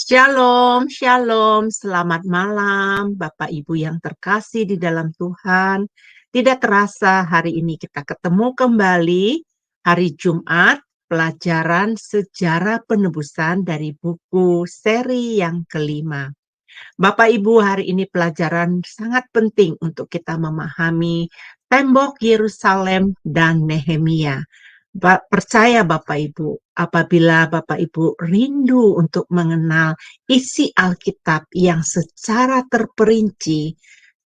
Shalom, shalom, selamat malam Bapak Ibu yang terkasih di dalam Tuhan. Tidak terasa hari ini kita ketemu kembali hari Jumat, pelajaran sejarah penebusan dari buku seri yang kelima. Bapak Ibu, hari ini pelajaran sangat penting untuk kita memahami tembok Yerusalem dan Nehemia. Percaya Bapak Ibu, apabila Bapak Ibu rindu untuk mengenal isi Alkitab yang secara terperinci,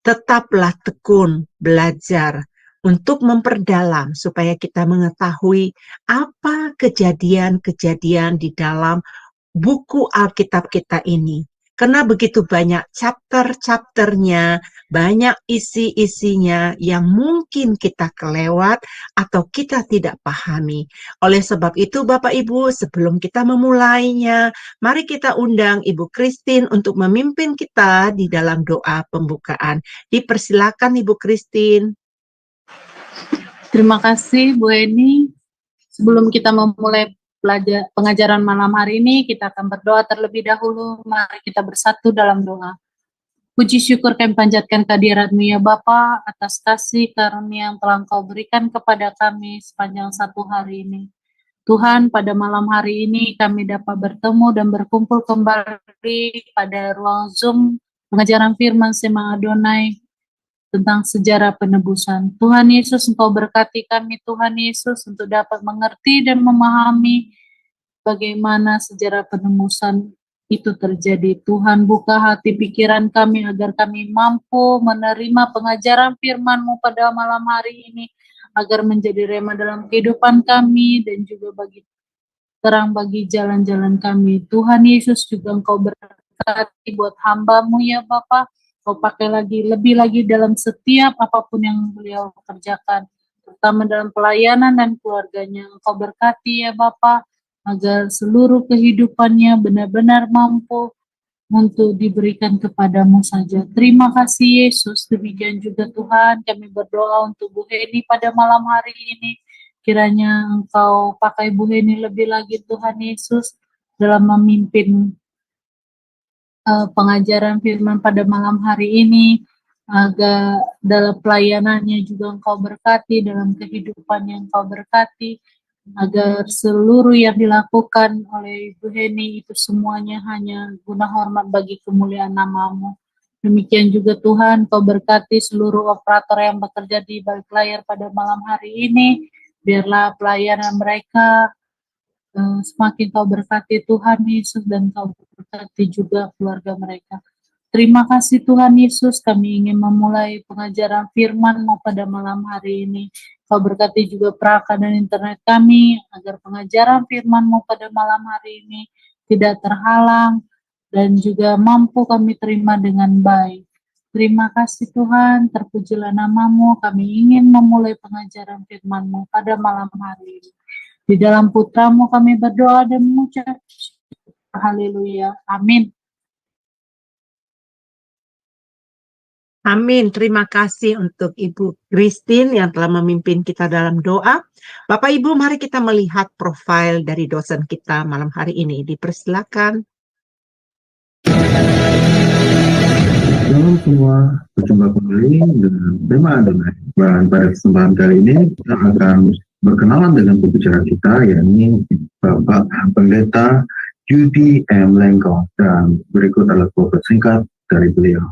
tetaplah tekun belajar untuk memperdalam supaya kita mengetahui apa kejadian-kejadian di dalam buku Alkitab kita ini. Karena begitu banyak chapter-chapternya, banyak isi-isinya yang mungkin kita kelewat atau kita tidak pahami. Oleh sebab itu Bapak Ibu, sebelum kita memulainya, mari kita undang Ibu Christine untuk memimpin kita di dalam doa pembukaan. Dipersilakan Ibu Christine. Terima kasih Bu Eni. Sebelum kita memulai pengajaran malam hari ini, kita akan berdoa terlebih dahulu. Mari kita bersatu dalam doa. Puji syukur kami panjatkan kehadirat-Mu ya Bapa atas kasih karunia yang telah Engkau berikan kepada kami sepanjang satu hari ini. Tuhan, pada malam hari ini kami dapat bertemu dan berkumpul kembali pada ruang Zoom pengajaran firman Sema Adonai tentang sejarah penebusan. Tuhan Yesus, Engkau berkati kami, Tuhan Yesus, untuk dapat mengerti dan memahami bagaimana sejarah penebusan itu terjadi. Tuhan, buka hati pikiran kami agar kami mampu menerima pengajaran firman-Mu pada malam hari ini, agar menjadi rema dalam kehidupan kami dan juga bagi terang bagi jalan-jalan kami. Tuhan Yesus, juga Engkau berkati buat hamba-Mu ya Bapak. Kau pakai lebih lagi dalam setiap apapun yang beliau kerjakan, terutama dalam pelayanan dan keluarganya. Engkau berkati ya Bapa, agar seluruh kehidupannya benar-benar mampu untuk diberikan kepadamu saja. Terima kasih Yesus. Demikian juga Tuhan, kami berdoa untuk Bu Heni pada malam hari ini. Kiranya Engkau pakai Bu Heni lebih lagi Tuhan Yesus dalam memimpin pengajaran firman pada malam hari ini, agar dalam pelayanannya juga Engkau berkati, dalam kehidupannya Engkau berkati, agar seluruh yang dilakukan oleh Ibu Heni itu semuanya hanya guna hormat bagi kemuliaan nama-Mu. Demikian juga Tuhan, Kau berkati seluruh operator yang bekerja di balik layar pada malam hari ini, biarlah pelayanan mereka semakin Kau berkati Tuhan Yesus, dan Kau berkati juga keluarga mereka. Terima kasih Tuhan Yesus, kami ingin memulai pengajaran firman-Mu pada malam hari ini. Kau berkati juga perangkat dan internet kami, agar pengajaran firman-Mu pada malam hari ini tidak terhalang, dan juga mampu kami terima dengan baik. Terima kasih Tuhan, terpujilah nama-Mu, kami ingin memulai pengajaran firman-Mu pada malam hari ini. Di dalam putra-Mu kami berdoa dan mengucap haleluya. Amin. Amin. Terima kasih untuk Ibu Christine yang telah memimpin kita dalam doa. Bapak Ibu, mari kita melihat profil dari dosen kita malam hari ini. Dipersilakan. Shalom semua, berjumpa kembali dengan tema Adonai. Dan pada kesempatan kali ini kita akan berkenalan dengan pembicara kita, yakni Bapak Pendeta Yudi M. Lengkong, dan berikut adalah profil singkat dari beliau.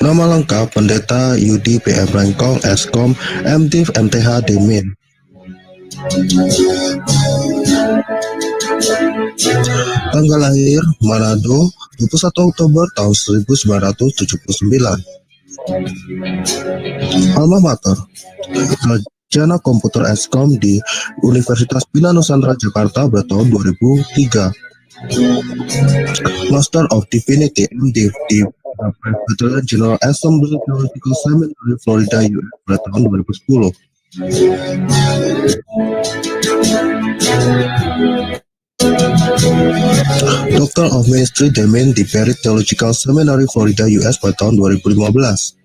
Nama lengkap Pendeta Yudi PM Lengkong, Eskom, MDiv MTH Demin. Tanggal lahir Manado, 21 Oktober tahun 1979. Alma mater, sarjana komputer Eskom di Universitas Bina Nusantara Jakarta pada tahun 2003. Master of Divinity MDiv di Presbyterian General Assembly Theological Seminary, Florida, US pada tahun 2010. Doctor of Ministry Demin di Perry Theological Seminary, Florida, US pada tahun 2015.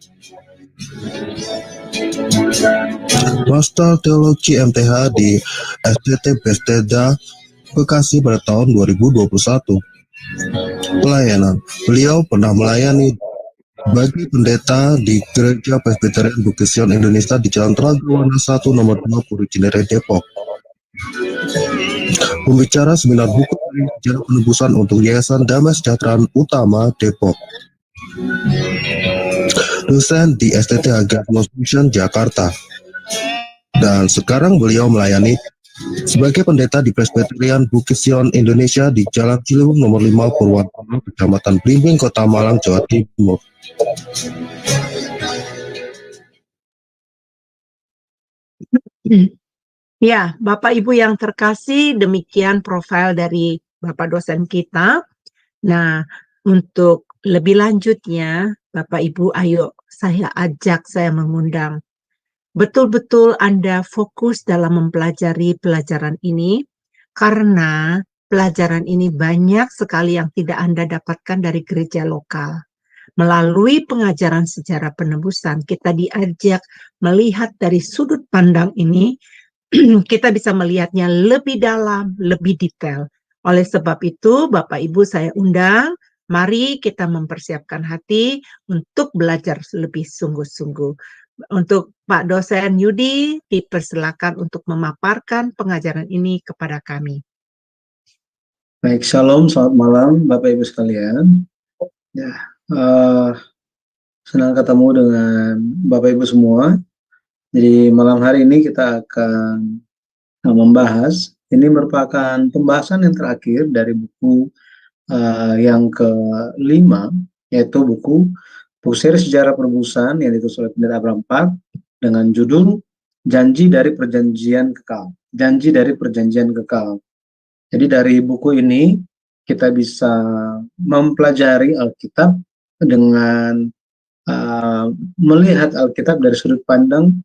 Master Teologi MTH di STT Bethesda, Bekasi pada tahun 2021. Pelayanan. Beliau pernah melayani bagi pendeta di Gereja Presbyterian Bukit Sion Indonesia di Jalan Tragawana 1 nomor 2 Puri Cinere Depok. Pembicara seminar buku dari sejarah penebusan untuk Yayasan Damai Sejahtera Utama Depok. Dosen di STT Agama Mission Jakarta. Dan sekarang beliau melayani sebagai pendeta di Presbyterian Bukit Sion Indonesia di Jalan Ciliwung nomor 5 Purwakarta, Kecamatan Blimbing, Kota Malang, Jawa Timur. Ya, Bapak Ibu yang terkasih, demikian profil dari Bapak dosen kita. Nah, untuk lebih lanjutnya, Bapak Ibu, ayo saya mengundang. Betul-betul Anda fokus dalam mempelajari pelajaran ini, karena pelajaran ini banyak sekali yang tidak Anda dapatkan dari gereja lokal. Melalui pengajaran sejarah penebusan, kita diajak melihat dari sudut pandang ini, kita bisa melihatnya lebih dalam, lebih detail. Oleh sebab itu, Bapak Ibu saya undang, mari kita mempersiapkan hati untuk belajar lebih sungguh-sungguh. Untuk Pak dosen Yudi, dipersilakan untuk memaparkan pengajaran ini kepada kami. Baik, shalom, selamat malam Bapak Ibu sekalian. Ya, senang ketemu dengan Bapak Ibu semua. Jadi malam hari ini kita akan membahas, ini merupakan pembahasan yang terakhir dari buku yang kelima, yaitu buku seri sejarah penebusan yang ditulis oleh Pendeta Abraham Park dengan judul Janji dari Perjanjian Kekal. Janji dari Perjanjian Kekal. Jadi dari buku ini kita bisa mempelajari Alkitab dengan melihat Alkitab dari sudut pandang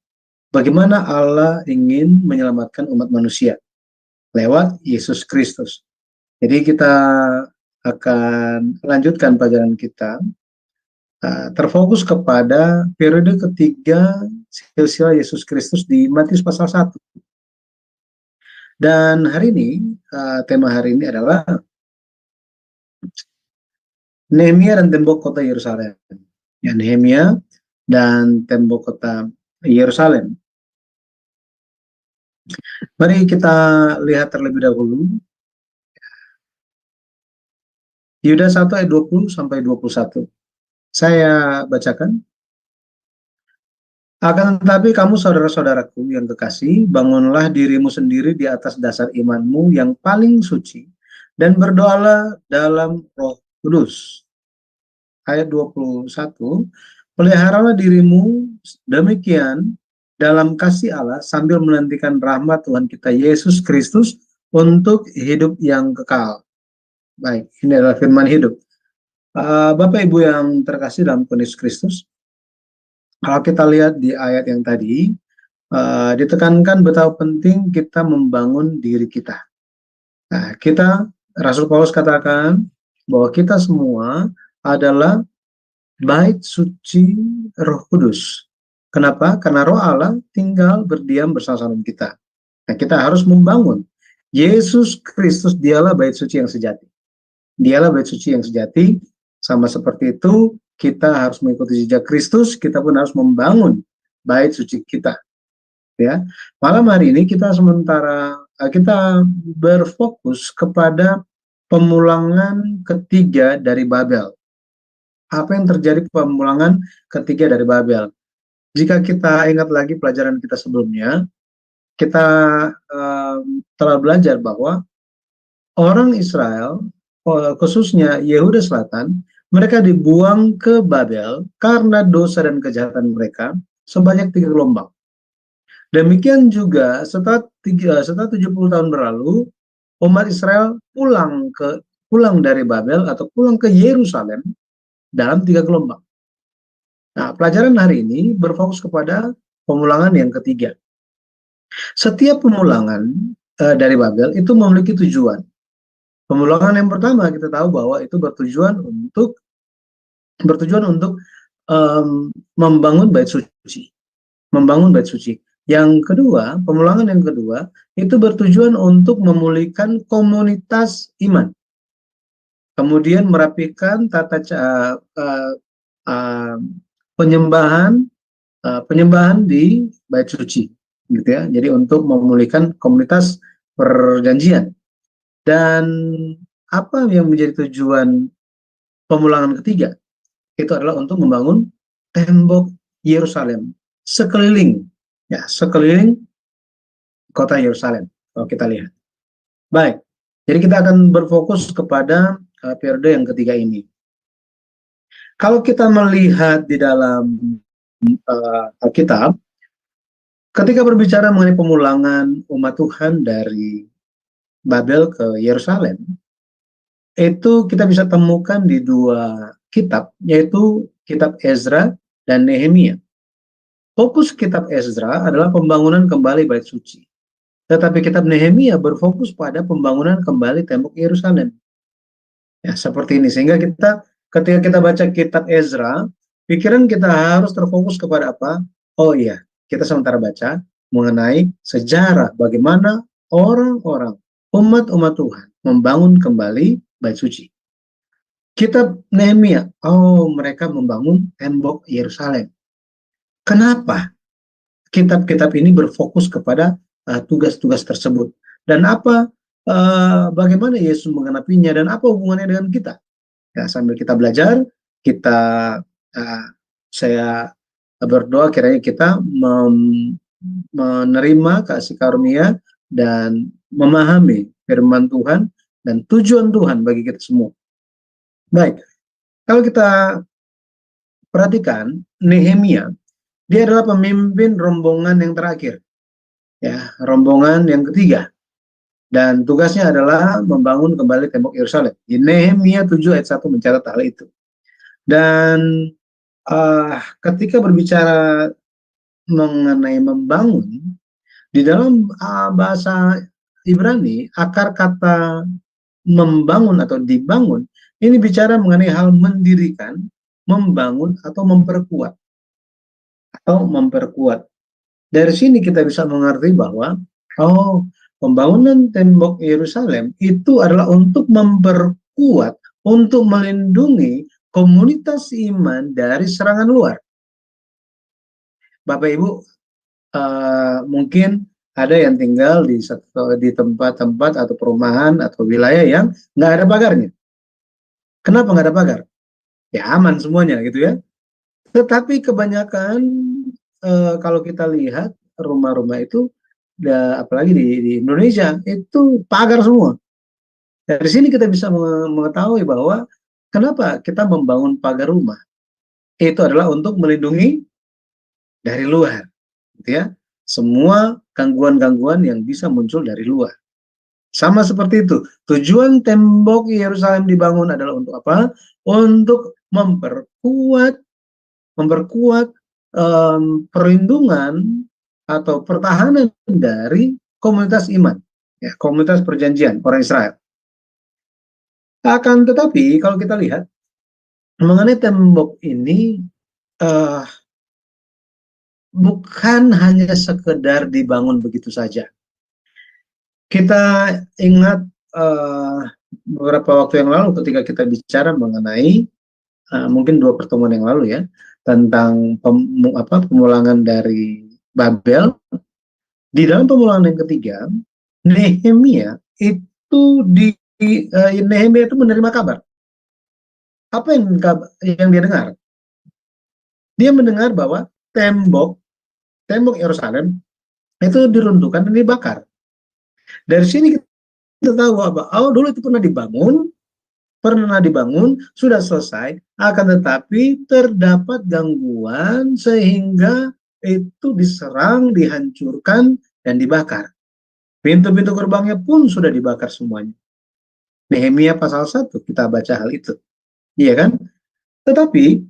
bagaimana Allah ingin menyelamatkan umat manusia lewat Yesus Kristus. Jadi kita akan lanjutkan pelajaran kita terfokus kepada periode ketiga silsilah Yesus Kristus di Matius pasal 1. Dan hari ini, tema hari ini adalah Nehemia dan tembok kota Yerusalem. Ya, Nehemia dan tembok kota Yerusalem. Mari kita lihat terlebih dahulu. Yuda 1 ayat 20 sampai 21. Saya bacakan. Akan tetapi kamu saudara-saudaraku yang kekasih, bangunlah dirimu sendiri di atas dasar imanmu yang paling suci, dan berdoalah dalam Roh Kudus. Ayat 21, peliharalah dirimu demikian dalam kasih Allah sambil menantikan rahmat Tuhan kita Yesus Kristus untuk hidup yang kekal. Baik, ini adalah firman hidup. Bapak Ibu yang terkasih dalam Tuhan Yesus Kristus, kalau kita lihat di ayat yang tadi, ditekankan betapa penting kita membangun diri kita. Nah, Rasul Paulus katakan bahwa kita semua adalah bait suci Roh Kudus. Kenapa? Karena Roh Allah tinggal berdiam bersama-sama kita. Nah, kita harus membangun. Yesus Kristus, dialah bait suci yang sejati. Dialah bait suci yang sejati. Sama seperti itu, kita harus mengikuti jejak Kristus, kita pun harus membangun bait suci kita. Ya, malam hari ini kita berfokus kepada pemulangan ketiga dari Babel. Apa yang terjadi pemulangan ketiga dari Babel? Jika kita ingat lagi pelajaran kita sebelumnya, kita telah belajar bahwa orang Israel, khususnya Yehuda Selatan, mereka dibuang ke Babel karena dosa dan kejahatan mereka sebanyak 3 gelombang. Demikian juga setelah 70 tahun berlalu, umat Israel pulang dari Babel atau pulang ke Yerusalem dalam 3 gelombang. Nah, pelajaran hari ini berfokus kepada pemulangan yang ketiga. Setiap pemulangan dari Babel itu memiliki tujuan. Pemulangan yang pertama kita tahu bahwa itu bertujuan untuk membangun bait suci. Membangun bait suci. Yang kedua, pemulangan yang kedua itu bertujuan untuk memulihkan komunitas iman. kemudian merapikan uh, penyembahan penyembahan di bait suci, gitu ya. Jadi untuk memulihkan komunitas perjanjian. Dan apa yang menjadi tujuan pemulangan ketiga? Itu adalah untuk membangun tembok Yerusalem sekeliling, ya, sekeliling kota Yerusalem. Kalau kita lihat, baik. Jadi kita akan berfokus kepada periode yang ketiga ini. Kalau kita melihat di dalam Alkitab, ketika berbicara mengenai pemulangan umat Tuhan dari Babel ke Yerusalem, itu kita bisa temukan di dua kitab, yaitu kitab Ezra dan Nehemia. Fokus kitab Ezra adalah pembangunan kembali bait suci. Tetapi kitab Nehemia berfokus pada pembangunan kembali tembok Yerusalem. Ya, seperti ini. Sehingga ketika kita baca kitab Ezra, pikiran kita harus terfokus kepada apa? Oh iya, kita sementara baca mengenai sejarah bagaimana orang-orang, umat-umat Tuhan membangun kembali bait suci. Kitab Nehemia, oh mereka membangun tembok Yerusalem. Kenapa kitab-kitab ini berfokus kepada tugas-tugas tersebut? Dan bagaimana Yesus mengenapinya dan apa hubungannya dengan kita? Ya, sambil kita belajar, saya berdoa kiranya kita menerima kasih karunia dan memahami firman Tuhan dan tujuan Tuhan bagi kita semua. Baik, kalau kita perhatikan Nehemia, dia adalah pemimpin rombongan yang terakhir, ya, rombongan yang ketiga, dan tugasnya adalah membangun kembali tembok Yerusalem. Di Nehemia 7 ayat 1 mencatat hal itu. Dan ketika berbicara mengenai membangun, di dalam bahasa Ibrani, akar kata membangun atau dibangun, ini bicara mengenai hal mendirikan, membangun, atau memperkuat. Dari sini kita bisa mengerti bahwa, pembangunan tembok Yerusalem itu adalah untuk memperkuat, untuk melindungi komunitas iman dari serangan luar. Bapak Ibu, mungkin ada yang tinggal di tempat-tempat atau perumahan atau wilayah yang nggak ada pagarnya. Kenapa nggak ada pagar? Ya aman semuanya gitu ya. Tetapi kebanyakan kalau kita lihat rumah-rumah itu, apalagi di Indonesia, itu pagar semua. Dari sini kita bisa mengetahui bahwa kenapa kita membangun pagar rumah. Itu adalah untuk melindungi dari luar, gitu ya. Semua gangguan-gangguan yang bisa muncul dari luar. Sama seperti itu. Tujuan tembok Yerusalem dibangun adalah untuk apa? Untuk memperkuat perlindungan atau pertahanan dari komunitas iman, ya, komunitas perjanjian orang Israel. Akan tetapi kalau kita lihat mengenai tembok ini bukan hanya sekedar dibangun begitu saja. Kita ingat beberapa waktu yang lalu ketika kita bicara mengenai mungkin 2 pertemuan yang lalu ya, tentang pemulangan dari Babel. Di dalam pemulangan yang ketiga, Nehemia itu Nehemia itu menerima kabar. Apa yang dia dengar? Dia mendengar bahwa tembok Yerusalem itu diruntuhkan dan dibakar. Dari sini kita tahu bahwa dulu itu pernah dibangun, sudah selesai, akan tetapi terdapat gangguan sehingga itu diserang, dihancurkan, dan dibakar. Pintu-pintu gerbangnya pun sudah dibakar semuanya. Nehemia pasal 1, kita baca hal itu. Iya kan? Tetapi,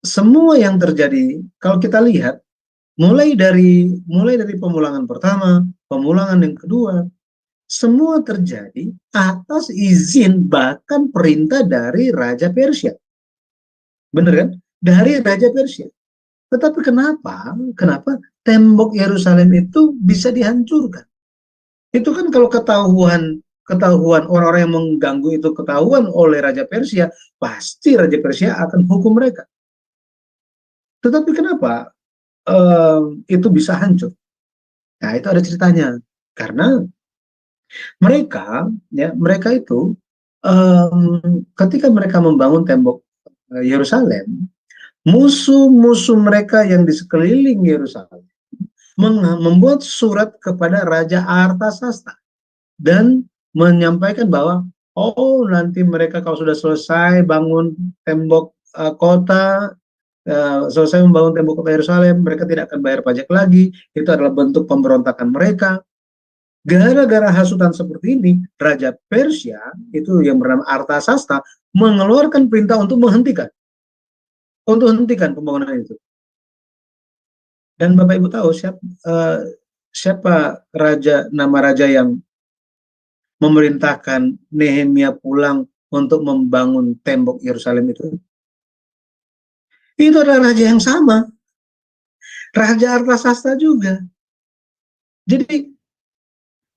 semua yang terjadi, kalau kita lihat, mulai dari pemulangan pertama, pemulangan yang kedua, semua terjadi atas izin bahkan perintah dari Raja Persia. Benar kan? Dari Raja Persia. Tetapi kenapa tembok Yerusalem itu bisa dihancurkan? Itu kan kalau ketahuan ketahuan, orang-orang yang mengganggu itu ketahuan oleh Raja Persia, pasti Raja Persia akan hukum mereka. Tetapi kenapa itu bisa hancur? Nah, itu ada ceritanya. Karena mereka itu ketika mereka membangun tembok Yerusalem, musuh-musuh mereka yang di sekeliling Yerusalem membuat surat kepada Raja Artasasta dan menyampaikan bahwa nanti mereka kalau sudah selesai bangun tembok kota, selesai membangun tembok kota Yerusalem, mereka tidak akan bayar pajak lagi. Itu adalah bentuk pemberontakan mereka. Gara-gara hasutan seperti ini, Raja Persia itu yang bernama Artasasta mengeluarkan perintah untuk menghentikan pembangunan itu. Dan Bapak Ibu tahu siapa nama raja yang memerintahkan Nehemia pulang untuk membangun tembok Yerusalem itu? Itu adalah raja yang sama, Raja Artasasta juga. Jadi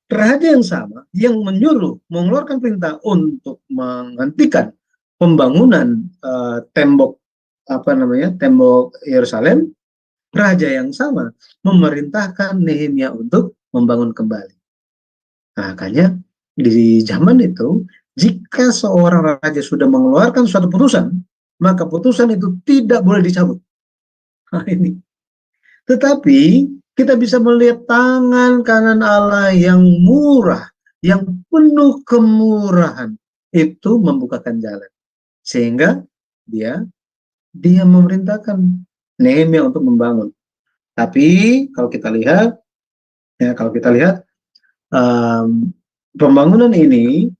raja yang sama yang menyuruh mengeluarkan perintah untuk menghentikan pembangunan tembok Yerusalem, raja yang sama memerintahkan Nehemia untuk membangun kembali. Nah, makanya di zaman itu, jika seorang raja sudah mengeluarkan suatu putusan, maka putusan itu tidak boleh dicabut. Nah, ini. Tetapi kita bisa melihat tangan kanan Allah yang murah, yang penuh kemurahan, itu membukakan jalan. Sehingga dia memerintahkan Nehemia untuk membangun. Tapi kalau kita lihat, pembangunan ini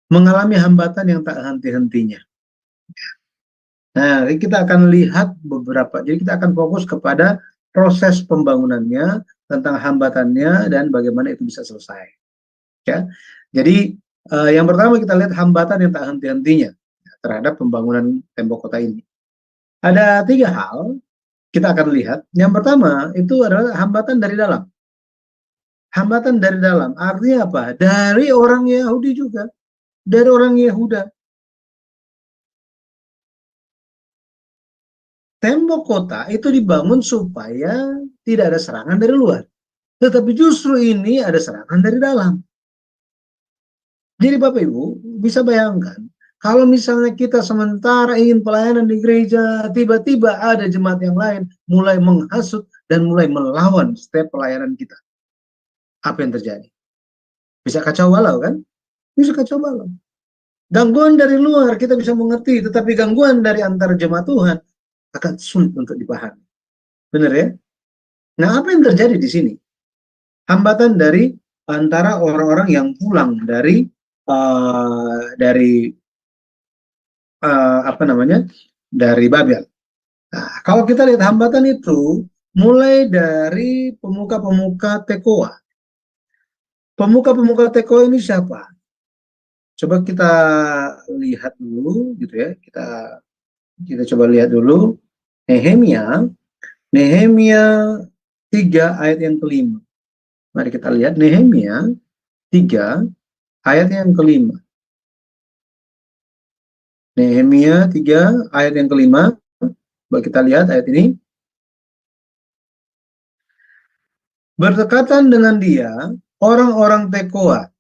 mengalami hambatan yang tak henti-hentinya. Nah, kita akan lihat beberapa. Jadi kita akan fokus kepada proses pembangunannya, tentang hambatannya, dan bagaimana itu bisa selesai. Ya, jadi yang pertama kita lihat hambatan yang tak henti-hentinya terhadap pembangunan tembok kota ini. Ada 3 hal kita akan lihat. Yang pertama itu adalah hambatan dari dalam. Hambatan dari dalam artinya apa? Dari orang Yahudi juga, dari orang Yehuda. Tembok kota itu dibangun supaya tidak ada serangan dari luar. Tetapi justru ini ada serangan dari dalam. Jadi Bapak Ibu bisa bayangkan, kalau misalnya kita sementara ingin pelayanan di gereja, tiba-tiba ada jemaat yang lain mulai menghasut dan mulai melawan setiap pelayanan kita. Apa yang terjadi? Bisa kacau balau kan? Bisa kacau balau. Gangguan dari luar kita bisa mengerti, tetapi gangguan dari antara jemaat Tuhan akan sulit untuk dipahami. Benar ya? Nah, apa yang terjadi di sini? Hambatan dari antara orang-orang yang pulang dari dari Babel. Nah, kalau kita lihat hambatan itu mulai dari pemuka-pemuka Tekoa. Pemuka-pemuka Tekoa ini siapa? Coba kita lihat dulu, gitu ya. Kita coba lihat dulu Nehemia 3 ayat yang kelima. Mari kita lihat Nehemia 3 ayat yang kelima. Nehemia 3 ayat yang kelima. Coba kita lihat ayat ini. Berdekatan dengan dia, orang-orang Tekoa,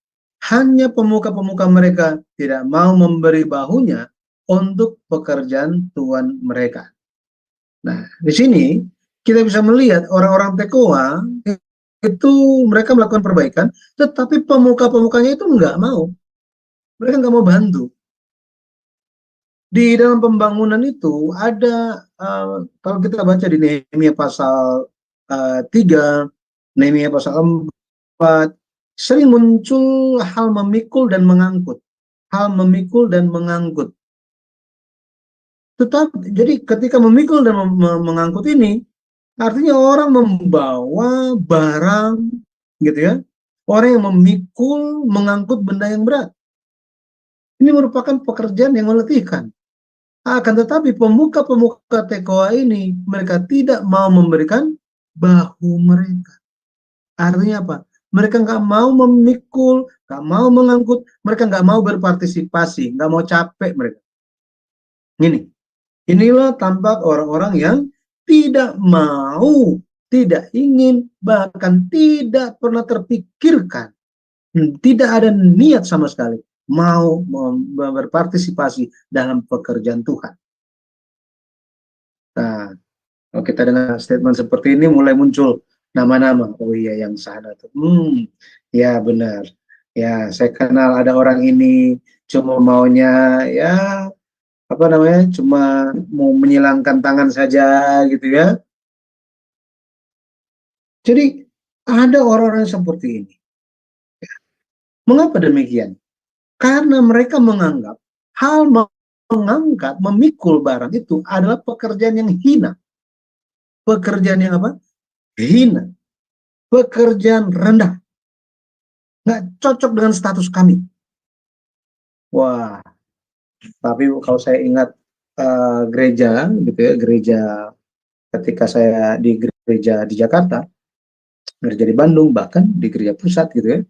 hanya pemuka-pemuka mereka tidak mau memberi bahunya untuk pekerjaan tuan mereka. Nah, di sini kita bisa melihat orang-orang Tekoa itu mereka melakukan perbaikan, tetapi pemuka-pemukanya itu nggak mau. Mereka nggak mau bantu. Di dalam pembangunan itu ada, kalau kita baca di Nehemia pasal 3, Nehemia pasal 4, sering muncul hal memikul dan mengangkut. Tetapi, jadi ketika memikul dan mengangkut ini, artinya orang membawa barang, gitu ya. Orang yang memikul, mengangkut benda yang berat. Ini merupakan pekerjaan yang meletihkan. Akan tetapi pemuka-pemuka Tekoa ini, mereka tidak mau memberikan bahu mereka. Artinya apa? mereka nggak mau memikul, nggak mau mengangkut, mereka nggak mau berpartisipasi, nggak mau capek mereka. Inilah tampak orang-orang yang tidak mau, tidak ingin, bahkan tidak pernah terpikirkan, tidak ada niat sama sekali mau berpartisipasi dalam pekerjaan Tuhan. Nah, kalau kita dengar statement seperti ini mulai muncul nama-nama. Oh iya, yang sana tuh. Ya benar. Ya, saya kenal ada orang ini cuma maunya ya apa namanya? Cuma mau menyilangkan tangan saja gitu ya. Jadi ada orang-orang seperti ini. Mengapa demikian? Karena mereka menganggap hal mengangkat, memikul barang itu adalah pekerjaan yang hina. Pekerjaan yang apa? Hina. Pekerjaan rendah. Nggak cocok dengan status kami. Wah, tapi kalau saya ingat gereja, gitu ya, gereja ketika saya di gereja di Jakarta, gereja di Bandung, bahkan di gereja pusat gitu ya,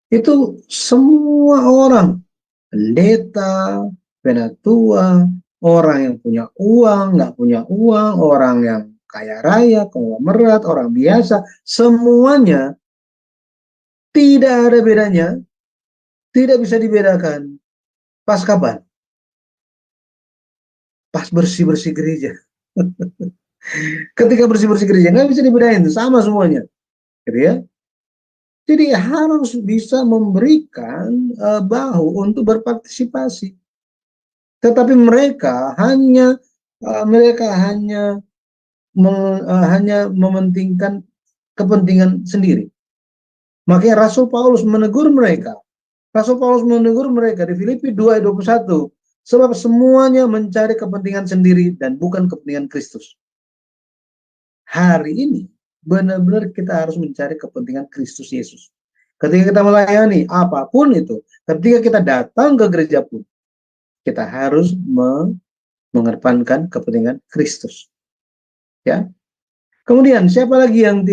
itu semua orang, pendeta, penatua, orang yang punya uang, nggak punya uang, orang yang kaya raya, konglomerat, orang biasa, semuanya tidak ada bedanya, tidak bisa dibedakan. Pas kapan? Pas bersih-bersih gereja. Ketika bersih-bersih gereja, nggak bisa dibedain, sama semuanya. Gitu ya. Jadi harus bisa memberikan bahu untuk berpartisipasi. Tetapi mereka hanya hanya mementingkan kepentingan sendiri. Makanya Rasul Paulus menegur mereka. Rasul Paulus menegur mereka di Filipi 2 ayat 21. Sebab semuanya mencari kepentingan sendiri dan bukan kepentingan Kristus. Hari ini benar-benar kita harus mencari kepentingan Kristus Yesus. Ketika kita melayani apapun itu, ketika kita datang ke gereja pun, kita harus mengedepankan kepentingan Kristus. Ya. Kemudian siapa lagi yang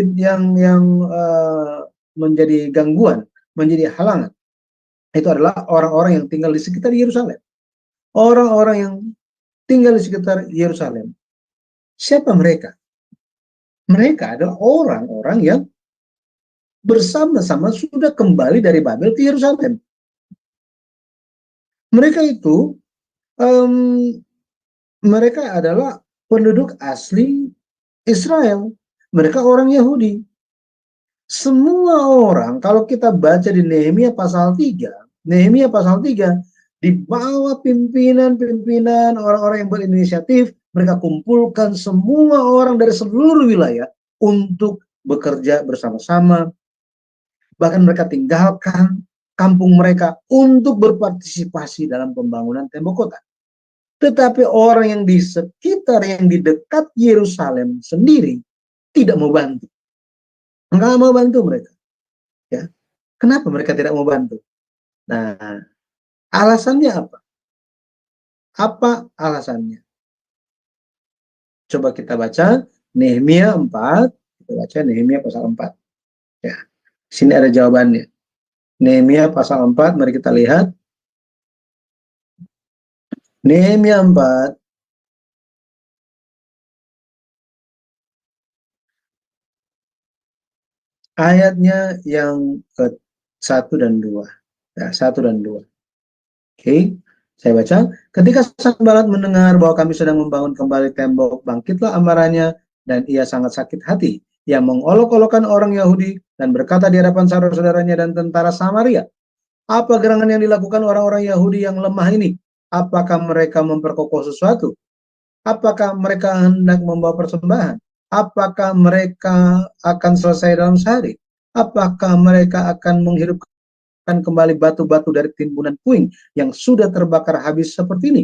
menjadi gangguan, menjadi halangan? Itu adalah orang-orang yang tinggal di sekitar Yerusalem. Orang-orang yang tinggal di sekitar Yerusalem. Siapa mereka? Mereka adalah orang-orang yang bersama-sama sudah kembali dari Babel ke Yerusalem. Mereka itu, mereka adalah penduduk asli Israel. Mereka orang Yahudi. Semua orang, kalau kita baca di Nehemia pasal 3, di bawah pimpinan-pimpinan orang-orang yang berinisiatif, mereka kumpulkan semua orang dari seluruh wilayah untuk bekerja bersama-sama. Bahkan mereka tinggalkan kampung mereka untuk berpartisipasi dalam pembangunan tembok kota. Tetapi orang yang di sekitar, yang di dekat Yerusalem sendiri tidak mau bantu. Enggak mau bantu mereka. Ya. Kenapa mereka tidak mau bantu? Nah, alasannya apa? Apa alasannya? Coba kita baca Nehemia 4, kita baca Nehemia pasal 4. Ya. Sini ada jawabannya. Nehemia pasal 4, mari kita lihat. Nehemia 4 ayatnya yang ke-1 dan 2. Ya, 1 dan 2. Oke, saya baca. Ketika Sanballat mendengar bahwa kami sedang membangun kembali tembok, bangkitlah amarahnya dan ia sangat sakit hati. Ia mengolok-olokkan orang Yahudi dan berkata di hadapan saudara-saudaranya dan tentara Samaria, apa gerangan yang dilakukan orang-orang Yahudi yang lemah ini? Apakah mereka memperkokoh sesuatu? Apakah mereka hendak membawa persembahan? Apakah mereka akan selesai dalam sehari? Apakah mereka akan menghidupkan kembali batu-batu dari timbunan puing yang sudah terbakar habis seperti ini?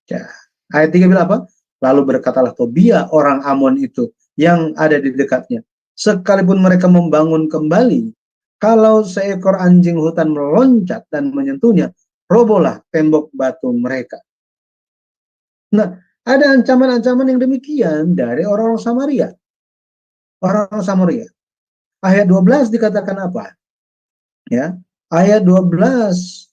Ya. Ayat 3 bilang apa? Lalu berkatalah Tobia orang Amon itu yang ada di dekatnya. Sekalipun mereka membangun kembali, kalau seekor anjing hutan meloncat dan menyentuhnya, robohlah tembok batu mereka. Nah, ada ancaman-ancaman yang demikian dari orang-orang Samaria. Orang-orang Samaria. ayat 12 dikatakan apa? Ya, ayat 12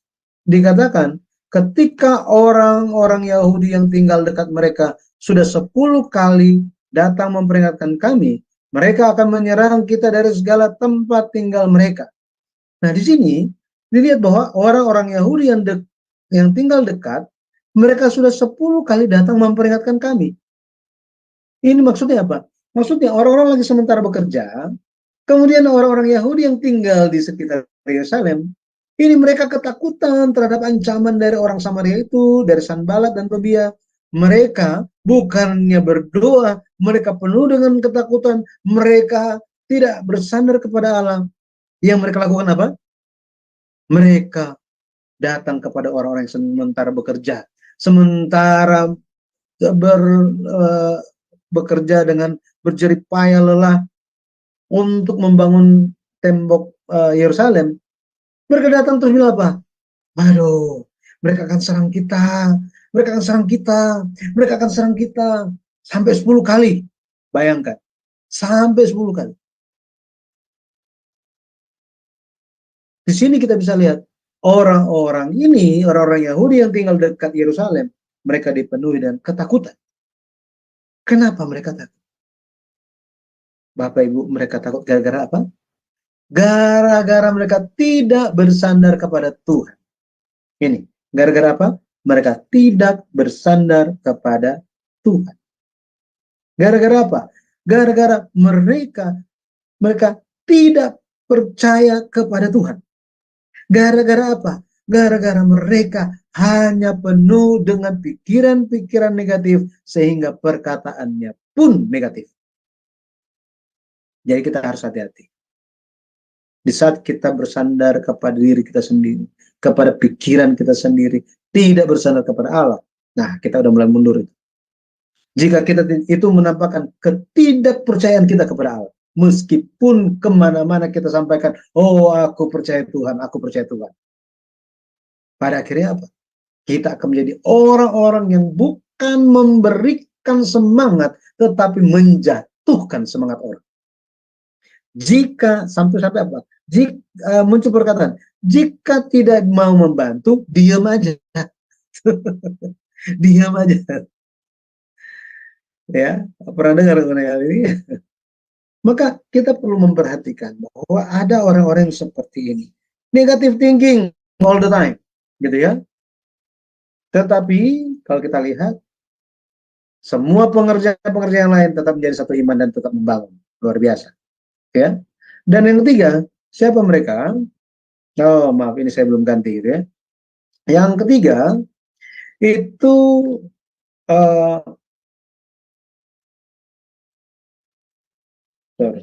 dikatakan ketika orang-orang Yahudi yang tinggal dekat mereka sudah 10 kali datang memperingatkan kami, mereka akan menyerang kita dari segala tempat tinggal mereka. Nah, di sini dilihat bahwa orang-orang Yahudi yang tinggal dekat, mereka sudah 10 kali datang memperingatkan kami. Ini maksudnya apa? Maksudnya orang-orang lagi sementara bekerja, kemudian orang-orang Yahudi yang tinggal di sekitar Yerusalem, ini mereka ketakutan terhadap ancaman dari orang Samaria itu, dari Sanbalat dan Tobia. Mereka bukannya berdoa, mereka penuh dengan ketakutan, mereka tidak bersandar kepada Allah. Yang mereka lakukan apa? Mereka datang kepada orang-orang yang sementara bekerja, sementara bekerja dengan berjerih payah lelah untuk membangun tembok Yerusalem. Mereka datang terus bilang apa? Aduh, mereka akan serang kita, mereka akan serang kita, mereka akan serang kita. Sampai 10 kali. Bayangkan, sampai 10 kali. Di sini kita bisa lihat, orang-orang ini, orang-orang Yahudi yang tinggal dekat Yerusalem, mereka dipenuhi dengan ketakutan. Kenapa mereka takut? Bapak Ibu, mereka takut gara-gara apa? Gara-gara mereka tidak bersandar kepada Tuhan. Ini, gara-gara apa? Mereka tidak bersandar kepada Tuhan. Gara-gara apa? Gara-gara mereka tidak percaya kepada Tuhan. Gara-gara apa? Gara-gara mereka hanya penuh dengan pikiran-pikiran negatif sehingga perkataannya pun negatif. Jadi kita harus hati-hati. Di saat kita bersandar kepada diri kita sendiri, kepada pikiran kita sendiri, tidak bersandar kepada Allah, nah kita udah mulai mundur itu. Jika kita itu menampakkan ketidakpercayaan kita kepada Allah, meskipun kemana-mana kita sampaikan, oh aku percaya Tuhan, aku percaya Tuhan. Pada akhirnya apa? Kita akan menjadi orang-orang yang bukan memberikan semangat, tetapi menjatuhkan semangat orang. Jika sampai apa? Jika muncul perkataan, jika tidak mau membantu, diam aja. Diam aja. Ya, pernah dengar mengenai hal ini? Maka kita perlu memperhatikan bahwa ada orang-orang yang seperti ini. Negative thinking all the time, gitu ya. Tetapi kalau kita lihat, semua pengerjaan-pengerjaan lain tetap menjadi satu iman dan tetap membangun. Luar biasa. Ya. Dan yang ketiga, siapa mereka? Oh, maaf, ini saya belum ganti gitu ya. Yang ketiga itu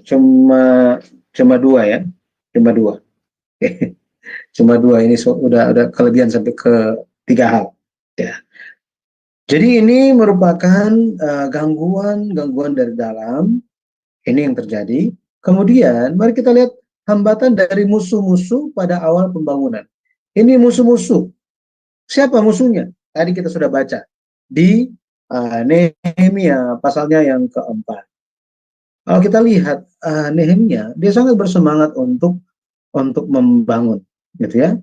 cuma dua ya, cuma dua. Cuma dua, ini udah kelebihan sampai ke 3 hal. Ya. Jadi ini merupakan gangguan dari dalam. Ini yang terjadi. Kemudian mari kita lihat hambatan dari musuh-musuh pada awal pembangunan. Ini musuh-musuh. Siapa musuhnya? Tadi kita sudah baca di Nehemia pasalnya yang keempat. Kalau kita lihat Nehemia, dia sangat bersemangat untuk membangun, gitu ya.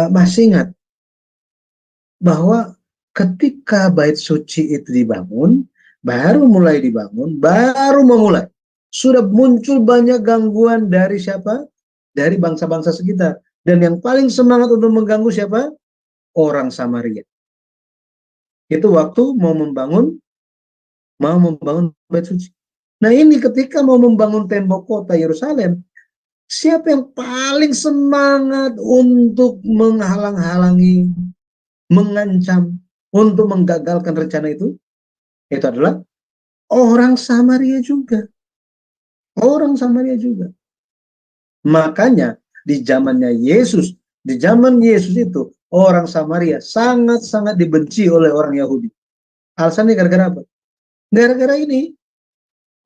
Masih ingat bahwa ketika bait suci itu dibangun, baru mulai dibangun, baru memulai, sudah muncul banyak gangguan dari siapa? Dari bangsa-bangsa sekitar. Dan yang paling semangat untuk mengganggu siapa? Orang Samaria. Itu waktu mau membangun bait suci. Nah ini ketika mau membangun tembok kota Yerusalem, siapa yang paling semangat untuk menghalang-halangi, mengancam, untuk menggagalkan rencana itu? Itu adalah orang Samaria juga. Orang Samaria juga. Makanya di zamannya Yesus, di zaman Yesus itu, orang Samaria sangat-sangat dibenci oleh orang Yahudi. Alasannya gara-gara apa? Gara-gara ini.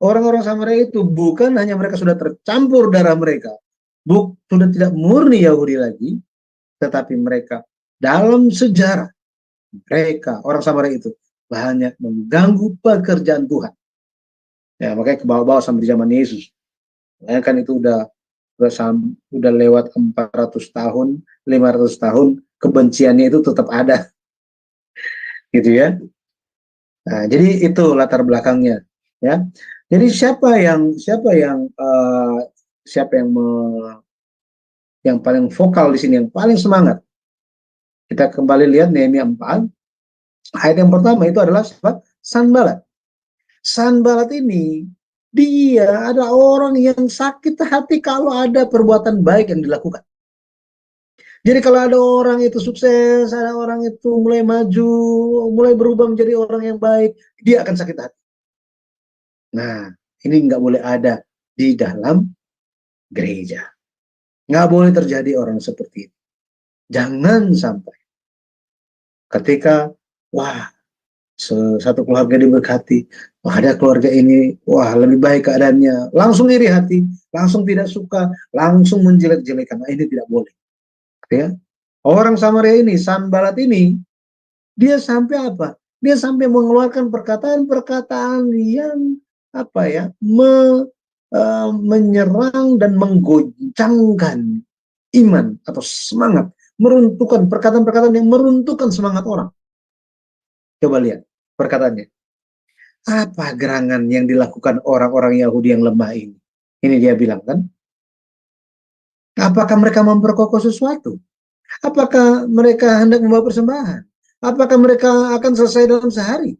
Orang-orang Samaria itu bukan hanya mereka sudah tercampur darah mereka, sudah tidak murni Yahudi lagi, tetapi mereka dalam sejarah, mereka orang Samaria itu banyak mengganggu pekerjaan Tuhan. Ya, makanya ke bawah-bawah sampai di zaman Yesus. Kan itu udah lewat 400 tahun, 500 tahun, kebenciannya itu tetap ada, gitu ya. Nah, jadi itu latar belakangnya, ya. Jadi siapa yang paling vokal di sini, yang paling semangat? Kita kembali lihat Nehemia 4, ayat yang pertama itu adalah siapa? Sanbalat. Sanbalat ini dia ada orang yang sakit hati kalau ada perbuatan baik yang dilakukan. Jadi kalau ada orang itu sukses, ada orang itu mulai maju, mulai berubah menjadi orang yang baik, dia akan sakit hati. Nah, ini nggak boleh ada di dalam gereja. Nggak boleh terjadi orang seperti itu. Jangan sampai ketika, wah, satu keluarga diberkati, wah, ada keluarga ini, wah, lebih baik keadaannya, langsung iri hati, langsung tidak suka, langsung menjelek-jelekan. Nah, ini tidak boleh. Ya. Orang Samaria ini, Sanbalat ini, dia sampai apa? Dia sampai mengeluarkan perkataan-perkataan yang apa ya, menyerang dan menggoncangkan iman atau semangat, meruntuhkan perkataan-perkataan yang meruntuhkan semangat orang. Coba lihat perkataannya. Apa gerangan yang dilakukan orang-orang Yahudi yang lemah ini? Ini dia bilang kan. Apakah mereka memperkokoh sesuatu? Apakah mereka hendak membawa persembahan? Apakah mereka akan selesai dalam sehari?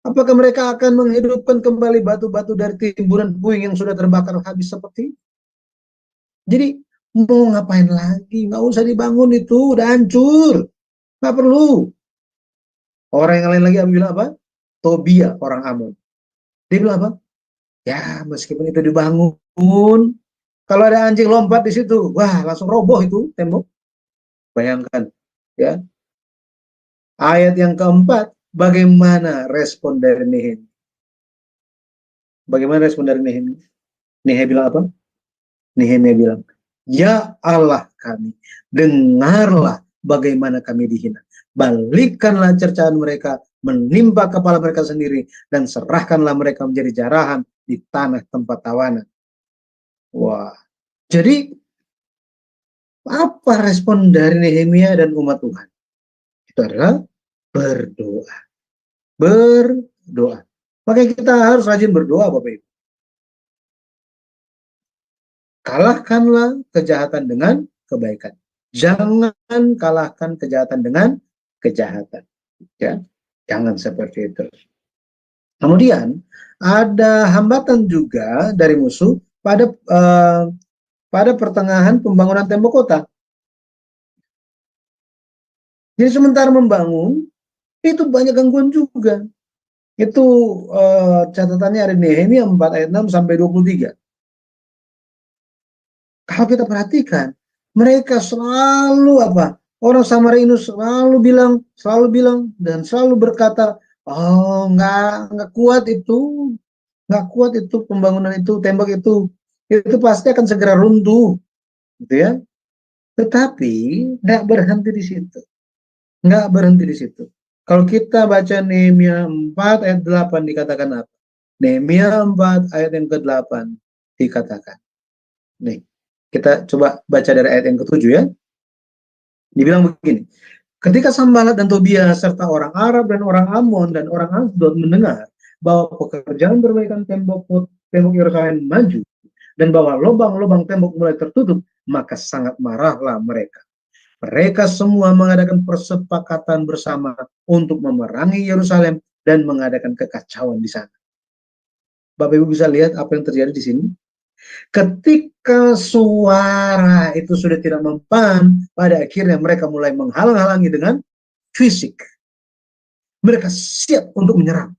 Apakah mereka akan menghidupkan kembali batu-batu dari timbunan puing yang sudah terbakar habis seperti itu? Jadi mau ngapain lagi? Nggak usah dibangun itu, udah hancur. Nggak perlu. Orang yang lain lagi bilang apa? Tobia, orang Amon. Dia bilang apa? Ya, meskipun itu dibangun, kalau ada anjing lompat di situ, wah, langsung roboh itu tembok. Bayangkan, ya. Ayat yang keempat, bagaimana respon dari Nehemia? Bagaimana respon dari Nehemia? Nehemia bilang apa? Nehemia bilang, ya Allah kami, dengarlah bagaimana kami dihina. Balikkanlah cercaan mereka, menimpa kepala mereka sendiri, dan serahkanlah mereka menjadi jarahan di tanah tempat tawanan. Wah, jadi apa respon dari Nehemia dan umat Tuhan? Itu adalah berdoa. Berdoa. Makanya kita harus rajin berdoa, Bapak Ibu. Kalahkanlah kejahatan dengan kebaikan. Jangan kalahkan kejahatan dengan kejahatan. Ya, jangan seperti itu. Kemudian ada hambatan juga dari musuh pada pertengahan pembangunan tembok kota. Jadi sementara membangun itu banyak gangguan juga. Itu catatannya ada Nehemia 4 ayat 6 sampai 23. Kalau kita perhatikan, mereka selalu apa? Orang Samaria ini selalu bilang dan selalu berkata, oh nggak kuat itu pembangunan itu, tembok itu pasti akan segera runtuh, gitu ya. Tetapi nggak berhenti di situ, nggak berhenti di situ. Kalau kita baca Nehemia 4 ayat 8 dikatakan apa? Nehemia 4 ayat yang ke-8 dikatakan. Nih, kita coba baca dari ayat yang ke-7 ya. Dibilang begini, ketika Sanbalat dan Tobia serta orang Arab dan orang Amon dan orang Asdod mendengar bahwa pekerjaan perbaikan tembok Yerusalem maju dan bahwa lubang-lubang tembok mulai tertutup, maka sangat marahlah mereka. Mereka semua mengadakan persepakatan bersama untuk memerangi Yerusalem dan mengadakan kekacauan di sana. Bapak Ibu bisa lihat apa yang terjadi di sini. Ketika suara itu sudah tidak mempan, pada akhirnya mereka mulai menghalang-halangi dengan fisik. Mereka siap untuk menyerang.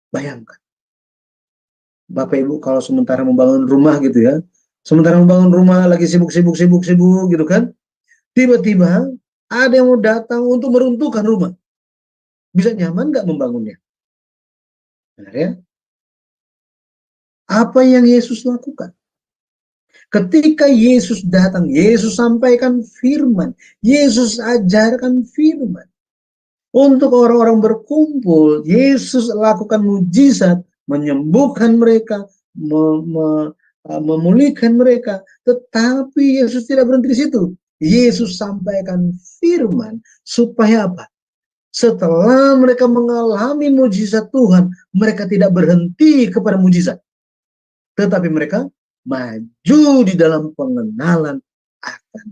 Bayangkan. Bapak Ibu kalau sementara membangun rumah gitu ya, sementara membangun rumah lagi sibuk gitu kan, tiba-tiba ada yang mau datang untuk meruntuhkan rumah. Bisa nyaman nggak membangunnya? Benar ya? Apa yang Yesus lakukan? Ketika Yesus datang, Yesus sampaikan firman, Yesus ajarkan firman. Untuk orang-orang berkumpul, Yesus lakukan mujizat, menyembuhkan mereka, memulihkan mereka. Tetapi Yesus tidak berhenti di situ. Yesus sampaikan firman supaya apa? Setelah mereka mengalami mujizat Tuhan, mereka tidak berhenti kepada mujizat, tetapi mereka maju di dalam pengenalan akan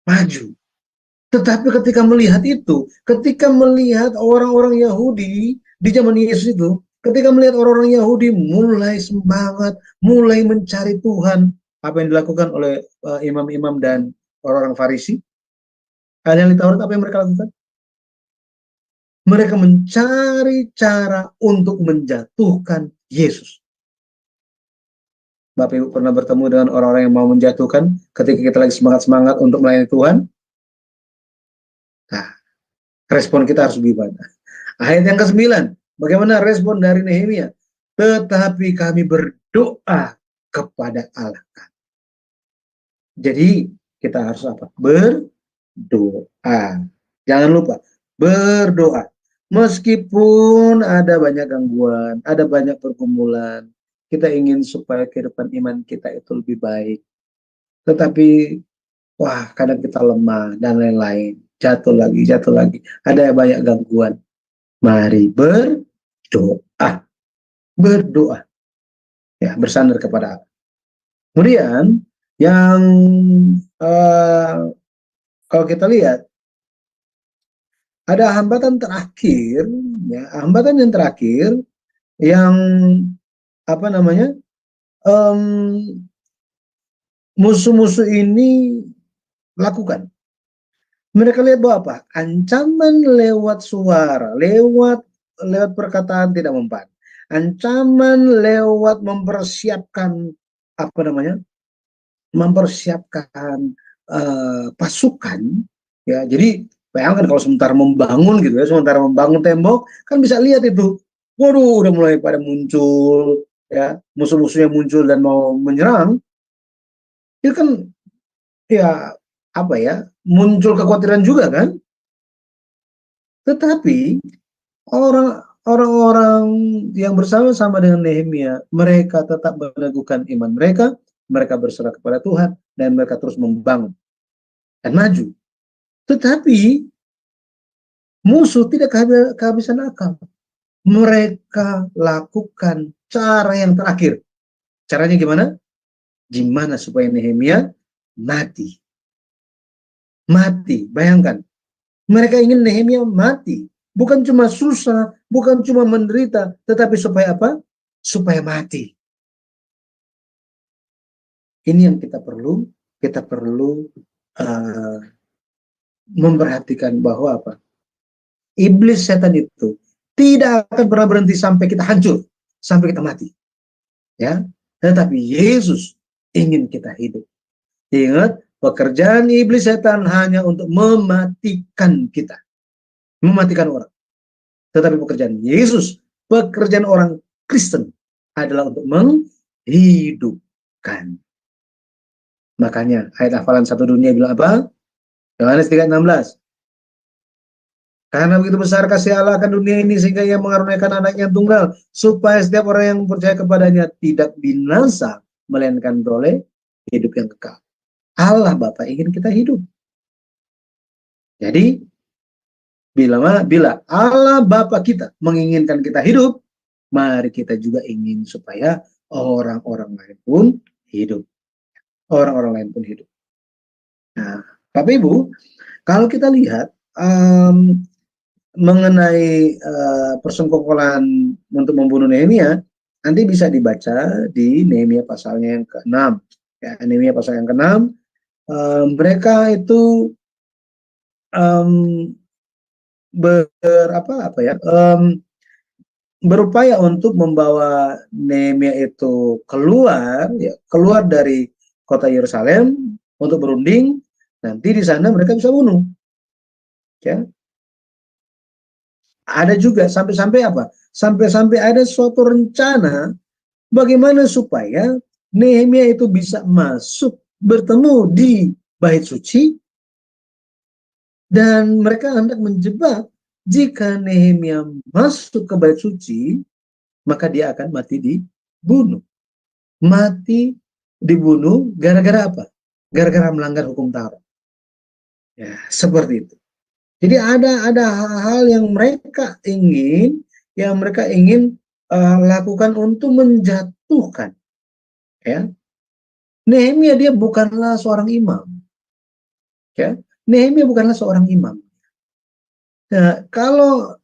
maju. Tetapi ketika melihat itu, ketika melihat orang-orang Yahudi di zaman Yesus itu, ketika melihat orang-orang Yahudi mulai semangat, mulai mencari Tuhan, apa yang dilakukan oleh imam-imam dan orang-orang Farisi? Ahli Taurat, apa yang mereka lakukan? Mereka mencari cara untuk menjatuhkan Yesus. Bapak Ibu pernah bertemu dengan orang-orang yang mau menjatuhkan ketika kita lagi semangat-semangat untuk melayani Tuhan? Nah, respon kita harus gimana? Ayat yang ke-9, bagaimana respon dari Nehemia? Tetapi kami berdoa kepada Allah. Jadi kita harus apa? Berdoa. Jangan lupa, berdoa. Meskipun ada banyak gangguan, ada banyak pergumulan, kita ingin supaya kehidupan iman kita itu lebih baik. Tetapi, wah, kadang kita lemah dan lain-lain. Jatuh lagi. Ada banyak gangguan. Mari berdoa. Berdoa. Ya, bersandar kepada Allah. Kemudian, yang kalau kita lihat, ada hambatan terakhir, ya, hambatan yang terakhir yang apa namanya, musuh-musuh ini lakukan. Mereka lihat bahwa apa? Ancaman lewat suara, lewat perkataan tidak mempan. Ancaman lewat mempersiapkan apa namanya? Mempersiapkan pasukan, ya. Jadi bayangkan kalau sementara membangun gitu ya, sementara membangun tembok, kan bisa lihat itu, waduh, udah mulai pada muncul, ya, musuh-musuhnya muncul dan mau menyerang. Itu kan, ya, apa ya, muncul kekhawatiran juga kan. Tetapi orang-orang yang bersama-sama dengan Nehemia, mereka tetap meneguhkan iman mereka, mereka berserah kepada Tuhan, dan mereka terus membangun dan maju. Tetapi musuh tidak kehabisan akal. Mereka lakukan cara yang terakhir. Caranya gimana? Gimana supaya Nehemia mati? Mati, bayangkan. Mereka ingin Nehemia mati. Bukan cuma susah, bukan cuma menderita, tetapi supaya apa? Supaya mati. Ini yang kita perlu memperhatikan bahwa apa? Iblis setan itu tidak akan pernah berhenti sampai kita hancur, sampai kita mati. Ya, tetapi Yesus ingin kita hidup. Ingat, pekerjaan iblis setan hanya untuk mematikan kita, mematikan orang. Tetapi pekerjaan Yesus, pekerjaan orang Kristen adalah untuk menghidupkan. Makanya ayat hafalan satu dunia bilang apa? Yohanes 3:16. Karena begitu besar kasih Allah akan dunia ini sehingga ia mengaruniakan anaknya yang tunggal, supaya setiap orang yang percaya kepadanya tidak binasa, melainkan beroleh hidup yang kekal. Allah Bapa ingin kita hidup. Jadi bila Allah Bapa kita menginginkan kita hidup, mari kita juga ingin supaya orang-orang lain pun hidup. Orang-orang lain pun hidup. Nah, Bapak Ibu, kalau kita lihat mengenai persengkokolan untuk membunuh Nehemia, nanti bisa dibaca di Nehemia pasalnya yang ke-6. Ya, Nehemia pasal yang ke-6, mereka itu berupaya untuk membawa Nehemia itu keluar, ya, keluar dari kota Yerusalem untuk berunding. Nanti di sana mereka bisa bunuh. Ya. Ada juga sampai-sampai apa? Sampai-sampai ada suatu rencana bagaimana supaya Nehemia itu bisa masuk bertemu di bait suci, dan mereka hendak menjebak jika Nehemia masuk ke bait suci, maka dia akan mati di dibunuh. Mati, dibunuh, gara-gara apa? Gara-gara melanggar hukum Taurat. Ya, seperti itu. Jadi ada hal-hal yang mereka ingin lakukan untuk menjatuhkan. Ya, Nehemia dia bukanlah seorang imam. Ya, Nehemia bukanlah seorang imam. Nah, kalau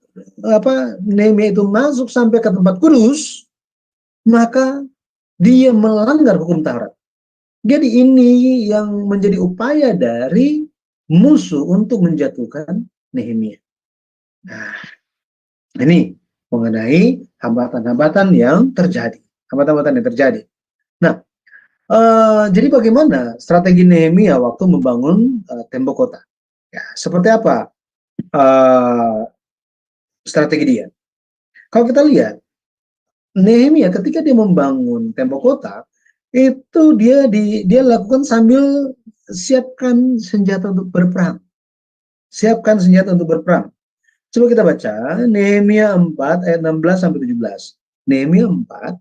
Nehemia itu masuk sampai ke tempat kudus, maka dia melanggar hukum Taurat. Jadi ini yang menjadi upaya dari musuh untuk menjatuhkan Nehemia. Nah, ini mengenai hambatan-hambatan yang terjadi. Hambatan-hambatan yang terjadi. Nah, jadi bagaimana strategi Nehemia waktu membangun tembok kota? Ya, seperti apa strategi dia? Kalau kita lihat, Nehemia ketika dia membangun tembok kota, itu dia lakukan sambil siapkan senjata untuk berperang. Siapkan senjata untuk berperang. Coba kita baca Nehemia 4 ayat 16 sampai 17. Nehemia 4,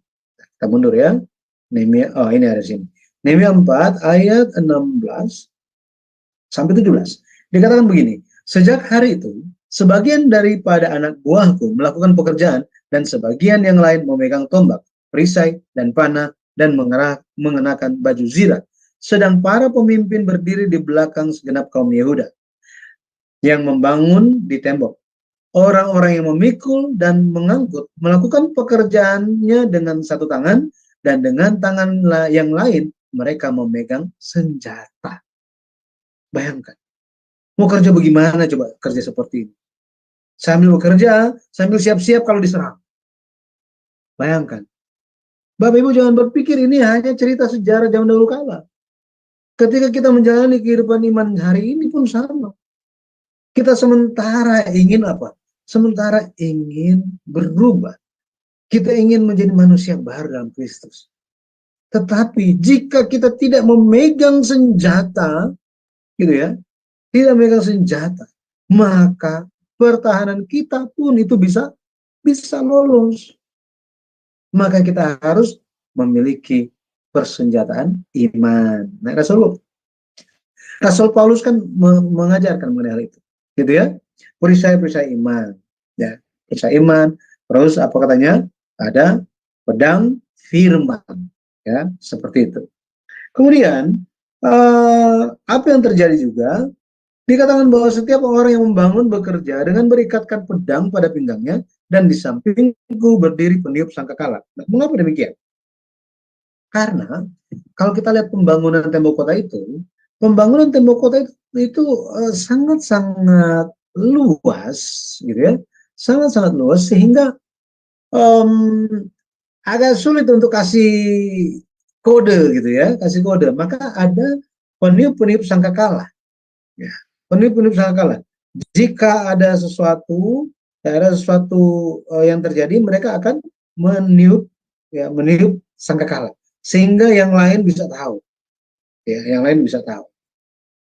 kita mundur ya. Nehemia, oh ini ada sini. Nehemia 4 ayat 16 sampai 17. Dikatakan begini, sejak hari itu, sebagian daripada anak buahku melakukan pekerjaan dan sebagian yang lain memegang tombak, perisai, dan panah dan mengenakan baju zirah. Sedang para pemimpin berdiri di belakang segenap kaum Yehuda yang membangun di tembok. Orang-orang yang memikul dan mengangkut melakukan pekerjaannya dengan satu tangan dan dengan tangan yang lain mereka memegang senjata. Bayangkan, mau kerja bagaimana coba kerja seperti ini? Sambil bekerja, sambil siap-siap kalau diserang. Bayangkan. Bapak Ibu jangan berpikir ini hanya cerita sejarah zaman dahulu kala. Ketika kita menjalani kehidupan iman hari ini pun sama. Kita sementara ingin apa? Sementara ingin berubah. Kita ingin menjadi manusia baru dalam Kristus. Tetapi jika kita tidak memegang senjata, gitu ya, tidak memegang senjata, maka pertahanan kita pun itu bisa lolos. Maka kita harus memiliki persenjataan iman. Nah, Rasul Paulus kan mengajarkan mengenai hal itu, gitu ya. Perisai iman, ya, perisai iman. Terus apa katanya? Ada pedang firman, ya, seperti itu. Kemudian apa yang terjadi juga? Dikatakan bahwa setiap orang yang membangun bekerja dengan berikatkan pedang pada pinggangnya dan di sampingku berdiri peniup sangkakala. Nah, mengapa demikian? Karena kalau kita lihat pembangunan tembok kota itu sangat-sangat luas, gitu ya, sangat-sangat luas sehingga agak sulit untuk kasih kode, gitu ya, kasih kode. Maka ada peniup-peniup sangkakala, ya, peniup-peniup sangkakala. Jika ada sesuatu yang terjadi, mereka akan meniup sangkakala sehingga yang lain bisa tahu. Ya, yang lain bisa tahu.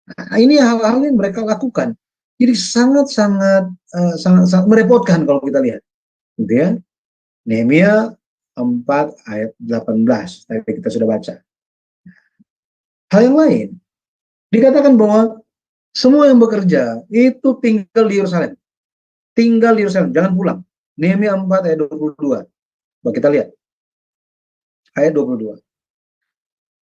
Nah, ini hal-hal yang mereka lakukan. Jadi sangat-sangat merepotkan kalau kita lihat. Gitu ya. Nehemia 4 ayat 18 tadi kita sudah baca. Hal yang lain dikatakan bahwa semua yang bekerja itu tinggal di Yerusalem. Tinggal di Yerusalem, jangan pulang. Nehemia 4 ayat 22. Coba kita lihat. Ayat 22.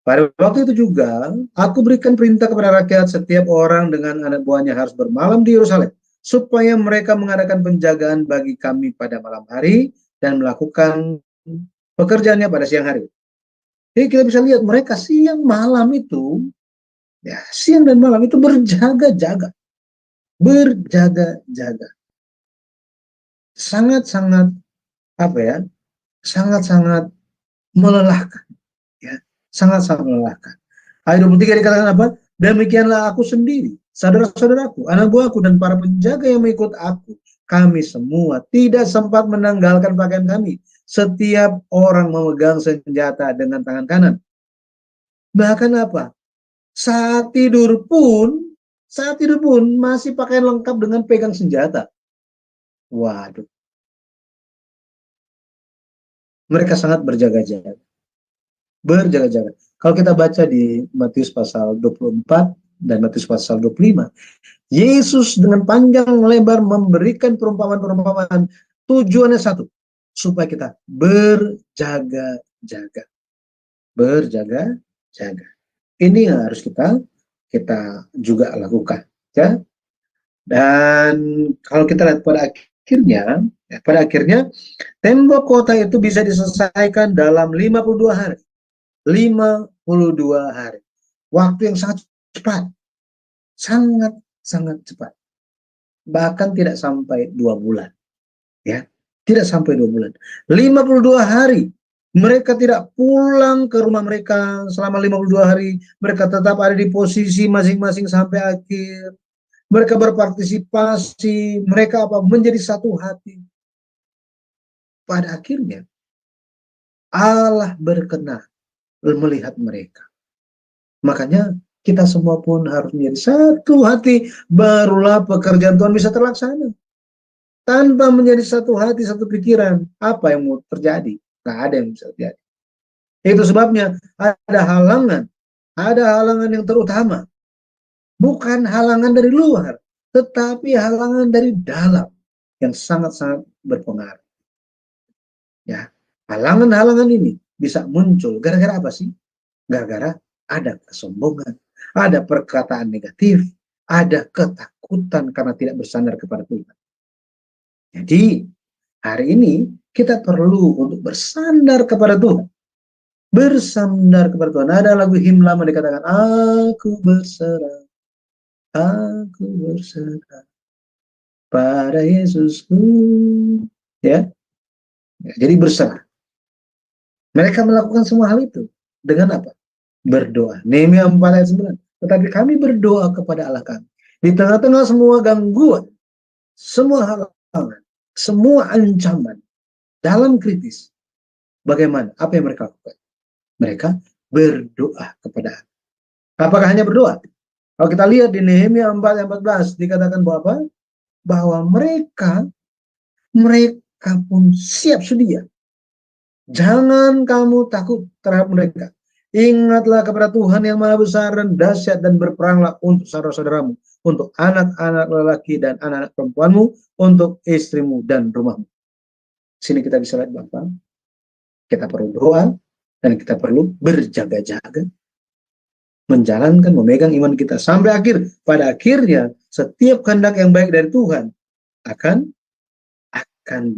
Pada waktu itu juga, aku berikan perintah kepada rakyat, setiap orang dengan anak buahnya harus bermalam di Yerusalem, supaya mereka mengadakan penjagaan bagi kami pada malam hari dan melakukan pekerjaannya pada siang hari. Jadi kita bisa lihat mereka siang malam itu, ya, siang dan malam itu berjaga-jaga. Berjaga-jaga. Sangat-sangat, sangat-sangat melelahkan. Sangat-sangat melelahkan. Ayat 23 dikatakan apa? Demikianlah aku sendiri, saudara-saudaraku, anak buahku, dan para penjaga yang mengikut aku. Kami semua tidak sempat menanggalkan pakaian kami. Setiap orang memegang senjata dengan tangan kanan. Bahkan apa? Saat tidur pun masih pakaian lengkap dengan pegang senjata. Waduh. Mereka sangat berjaga-jaga. Berjaga-jaga. Kalau kita baca di Matius pasal 24 dan Matius pasal 25, Yesus dengan panjang lebar memberikan perumpamaan-perumpamaan. Tujuannya satu, supaya kita berjaga-jaga. Berjaga-jaga. Ini yang harus kita juga lakukan, ya. Dan kalau kita lihat pada akhirnya tembok kota itu bisa diselesaikan dalam 52 hari. 52 hari. Waktu yang sangat cepat. Sangat cepat. Bahkan tidak sampai 2 bulan. Ya, tidak sampai 2 bulan. 52 hari. Mereka tidak pulang ke rumah mereka selama 52 hari. Mereka tetap ada di posisi masing-masing sampai akhir. Mereka berpartisipasi, mereka menjadi satu hati. Pada akhirnya Allah berkenan melihat mereka. Makanya kita semua pun harus menjadi satu hati, barulah pekerjaan Tuhan bisa terlaksana. Tanpa menjadi satu hati, satu pikiran, apa yang mau terjadi? Nggak ada yang bisa terjadi. Itu sebabnya ada halangan yang terutama. Bukan halangan dari luar, tetapi halangan dari dalam yang sangat-sangat berpengaruh. Ya, halangan-halangan ini bisa muncul gara-gara apa sih? Gara-gara ada kesombongan, ada perkataan negatif, ada ketakutan karena tidak bersandar kepada Tuhan. Jadi, hari ini kita perlu untuk bersandar kepada Tuhan. Bersandar kepada Tuhan. Ada lagu him lama dikatakan, aku berserah pada Yesusku. Ya. Jadi berserah. Mereka melakukan semua hal itu dengan apa? Berdoa. Nehemia 4 ayat 9. Tetapi kami berdoa kepada Allah kami. Di tengah-tengah semua gangguan, semua halangan, semua ancaman, dalam kritis. Bagaimana? Apa yang mereka lakukan? Mereka berdoa kepada Allah. Apakah hanya berdoa? Kalau kita lihat di Nehemia 4 ayat 14 dikatakan bahwa apa? Bahwa mereka pun siap sedia. Jangan kamu takut terhadap mereka. Ingatlah kepada Tuhan yang maha besar dan dahsyat dan berperanglah untuk saudara-saudaramu, untuk anak-anak lelaki dan anak-anak perempuanmu, untuk istrimu dan rumahmu. Sini kita bisa lihat Bapak, kita perlu doa dan kita perlu berjaga-jaga, menjalankan, memegang iman kita sampai akhir. Pada akhirnya setiap kehendak yang baik dari Tuhan akan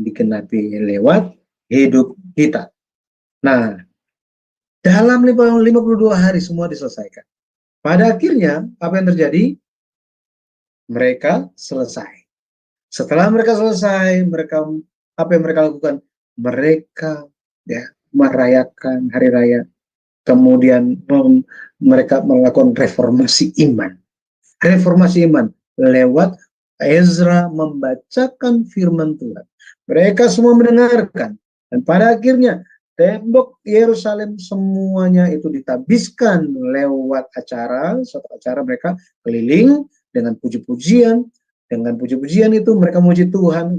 dikenapi lewat hidup kita. Nah, dalam 52 hari semua diselesaikan. Pada akhirnya, apa yang terjadi? Mereka selesai. Setelah mereka selesai, apa yang mereka lakukan? Mereka merayakan hari raya. Kemudian mereka melakukan reformasi iman. Reformasi iman lewat Ezra membacakan firman Tuhan. Mereka semua mendengarkan. Dan pada akhirnya tembok Yerusalem semuanya itu ditabiskan lewat suatu acara mereka keliling dengan puji-pujian. Dengan puji-pujian itu mereka memuji Tuhan,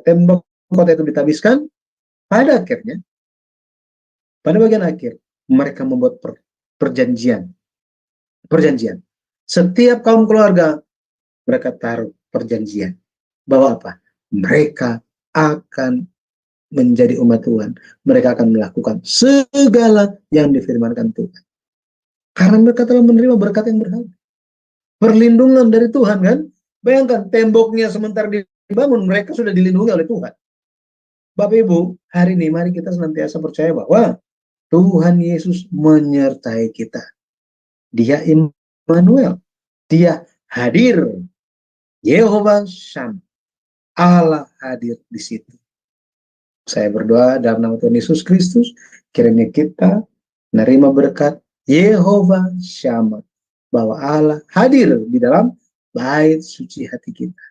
tembok kota itu ditabiskan. Pada akhirnya, pada bagian akhir, mereka membuat perjanjian. Setiap kaum keluarga, mereka taruh perjanjian. Bahwa apa? Mereka akan menjadi umat Tuhan. Mereka akan melakukan segala yang difirmankan Tuhan. Karena mereka telah menerima berkat yang berharga. Perlindungan dari Tuhan kan? Bayangkan temboknya sementara dibangun, mereka sudah dilindungi oleh Tuhan. Bapak Ibu, hari ini mari kita senantiasa percaya bahwa Tuhan Yesus menyertai kita. Dia Immanuel. Dia hadir. Yehova Shammah. Allah hadir di situ. Saya berdoa dalam nama Tuhan Yesus Kristus, kiranya kita menerima berkat Yehova Shammah, bahwa Allah hadir di dalam bait suci hati kita.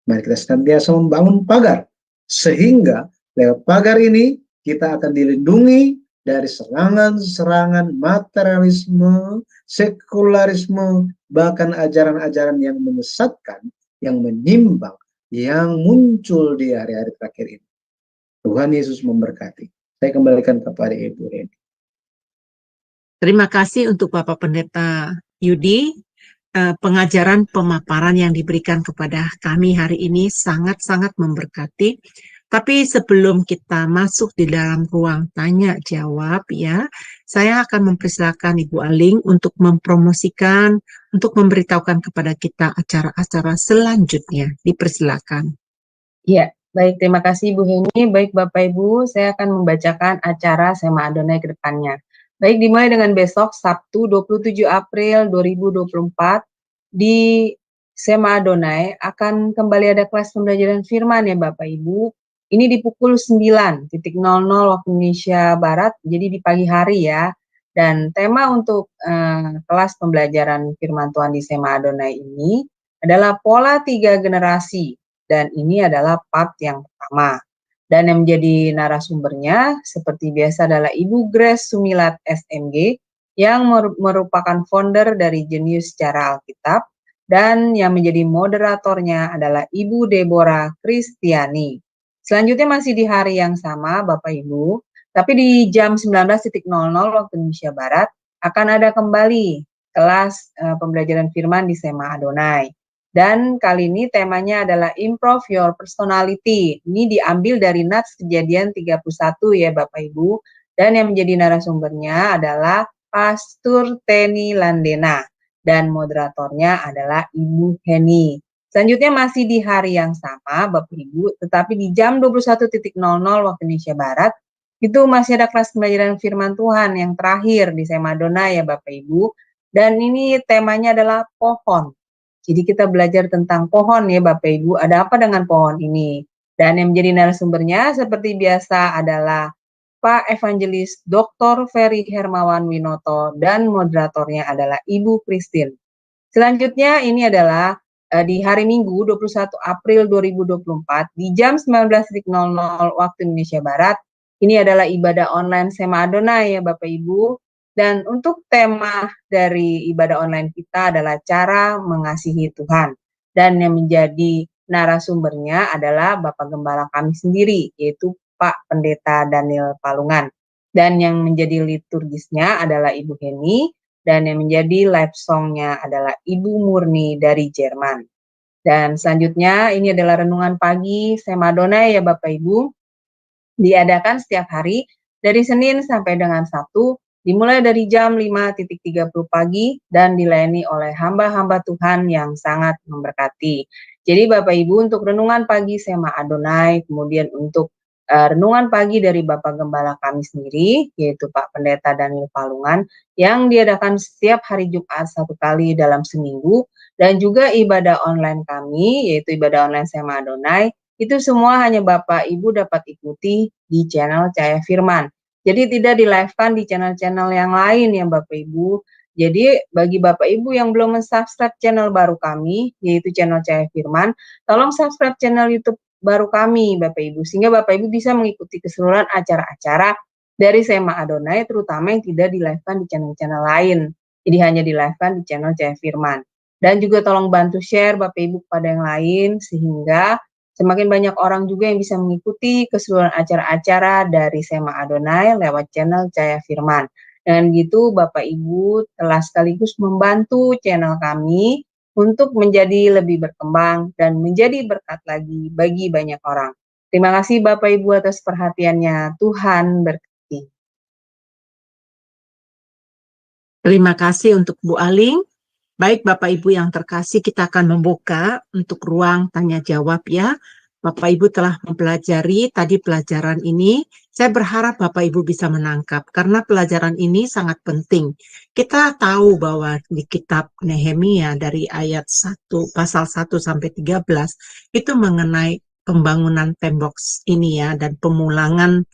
Mari kita senantiasa membangun pagar, sehingga lewat pagar ini kita akan dilindungi dari serangan-serangan materialisme, sekularisme, bahkan ajaran-ajaran yang menyesatkan, yang menyimpang, yang muncul di hari-hari terakhir ini. Tuhan Yesus memberkati. Saya kembalikan kepada Ibu Reni. Terima kasih untuk Bapak Pendeta Yudi. Pengajaran pemaparan yang diberikan kepada kami hari ini sangat-sangat memberkati. Tapi sebelum kita masuk di dalam ruang tanya jawab ya, saya akan mempersilakan Ibu Aling untuk mempromosikan, untuk memberitahukan kepada kita acara-acara selanjutnya. Dipersilakan. Ya, baik, terima kasih Bu Heni. Baik Bapak Ibu, saya akan membacakan acara Sema Adonai ke depannya. Baik, dimulai dengan besok Sabtu 27 April 2024 di Sema Adonai akan kembali ada kelas pembelajaran firman ya Bapak Ibu. Ini di pukul 9.00 waktu Indonesia Barat, jadi di pagi hari ya. Dan tema untuk kelas pembelajaran firman Tuhan di Sema Adonai ini adalah pola 3 generasi. Dan ini adalah part yang pertama. Dan yang menjadi narasumbernya seperti biasa adalah Ibu Grace Sumilat SMG yang merupakan founder dari Jenius Secara Alkitab, dan yang menjadi moderatornya adalah Ibu Deborah Kristiani. Selanjutnya masih di hari yang sama Bapak Ibu, tapi di jam 19.00 waktu Indonesia Barat akan ada kembali kelas pembelajaran firman di Sema Adonai. Dan kali ini temanya adalah Improve Your Personality. Ini diambil dari Nats Kejadian 31 ya Bapak Ibu. Dan yang menjadi narasumbernya adalah Pastor Teni Landena. Dan moderatornya adalah Ibu Heni. Selanjutnya masih di hari yang sama Bapak Ibu, tetapi di jam 21.00 waktu Indonesia Barat, itu masih ada kelas pembelajaran firman Tuhan yang terakhir di Sema Adonai ya Bapak Ibu. Dan ini temanya adalah pohon. Jadi kita belajar tentang pohon ya Bapak Ibu, ada apa dengan pohon ini? Dan yang menjadi narasumbernya seperti biasa adalah Pak Evangelis Dr. Ferry Hermawan Winoto dan moderatornya adalah Ibu Christine. Selanjutnya ini adalah di hari Minggu 21 April 2024 di jam 19.00 waktu Indonesia Barat. Ini adalah ibadah online Sema Adonai ya Bapak Ibu. Dan untuk tema dari ibadah online kita adalah cara mengasihi Tuhan. Dan yang menjadi narasumbernya adalah Bapak Gembala kami sendiri, yaitu Pak Pendeta Daniel Palungan. Dan yang menjadi liturgisnya adalah Ibu Heni, dan yang menjadi live songnya adalah Ibu Murni dari Jerman. Dan selanjutnya ini adalah renungan pagi Sema Adonai ya Bapak Ibu, diadakan setiap hari dari Senin sampai dengan Sabtu, dimulai dari jam 5.30 pagi dan dilayani oleh hamba-hamba Tuhan yang sangat memberkati. Jadi Bapak Ibu untuk renungan pagi Sema Adonai, kemudian untuk renungan pagi dari Bapak Gembala kami sendiri, yaitu Pak Pendeta Daniel Palungan, yang diadakan setiap hari Jumat 1 kali dalam seminggu, dan juga ibadah online kami, yaitu ibadah online Sema Adonai, itu semua hanya Bapak Ibu dapat ikuti di channel Cahaya Firman. Jadi tidak di-live-kan di channel-channel yang lain ya Bapak Ibu. Jadi bagi Bapak Ibu yang belum subscribe channel baru kami, yaitu channel Cahaya Firman, tolong subscribe channel YouTube baru kami Bapak Ibu, sehingga Bapak Ibu bisa mengikuti keseluruhan acara-acara dari Sema Adonai, terutama yang tidak di-live-kan di channel-channel lain. Jadi hanya di-live-kan di channel Cahaya Firman. Dan juga tolong bantu share Bapak Ibu kepada yang lain, sehingga semakin banyak orang juga yang bisa mengikuti keseluruhan acara-acara dari Sema Adonai lewat channel Cahaya Firman. Dengan gitu Bapak Ibu telah sekaligus membantu channel kami untuk menjadi lebih berkembang dan menjadi berkat lagi bagi banyak orang. Terima kasih Bapak Ibu atas perhatiannya. Tuhan berkati. Terima kasih untuk Bu Aling. Baik Bapak Ibu yang terkasih, kita akan membuka untuk ruang tanya jawab ya. Bapak Ibu telah mempelajari tadi pelajaran ini. Saya berharap Bapak Ibu bisa menangkap karena pelajaran ini sangat penting. Kita tahu bahwa di kitab Nehemia dari ayat 1 pasal 1 sampai 13 itu mengenai pembangunan tembok ini ya, dan pemulangan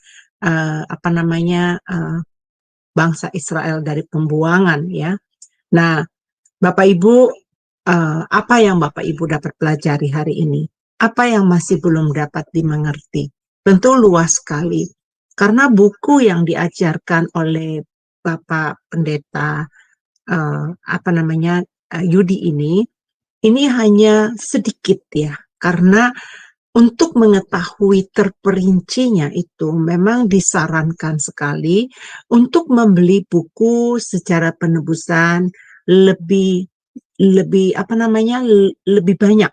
bangsa Israel dari pembuangan ya. Nah, Bapak Ibu, apa yang Bapak Ibu dapat pelajari hari ini? Apa yang masih belum dapat dimengerti? Tentu luas sekali. Karena buku yang diajarkan oleh Bapak Pendeta Yudi ini hanya sedikit ya. Karena untuk mengetahui terperincinya itu memang disarankan sekali untuk membeli buku sejarah penebusan lebih lebih apa namanya lebih banyak.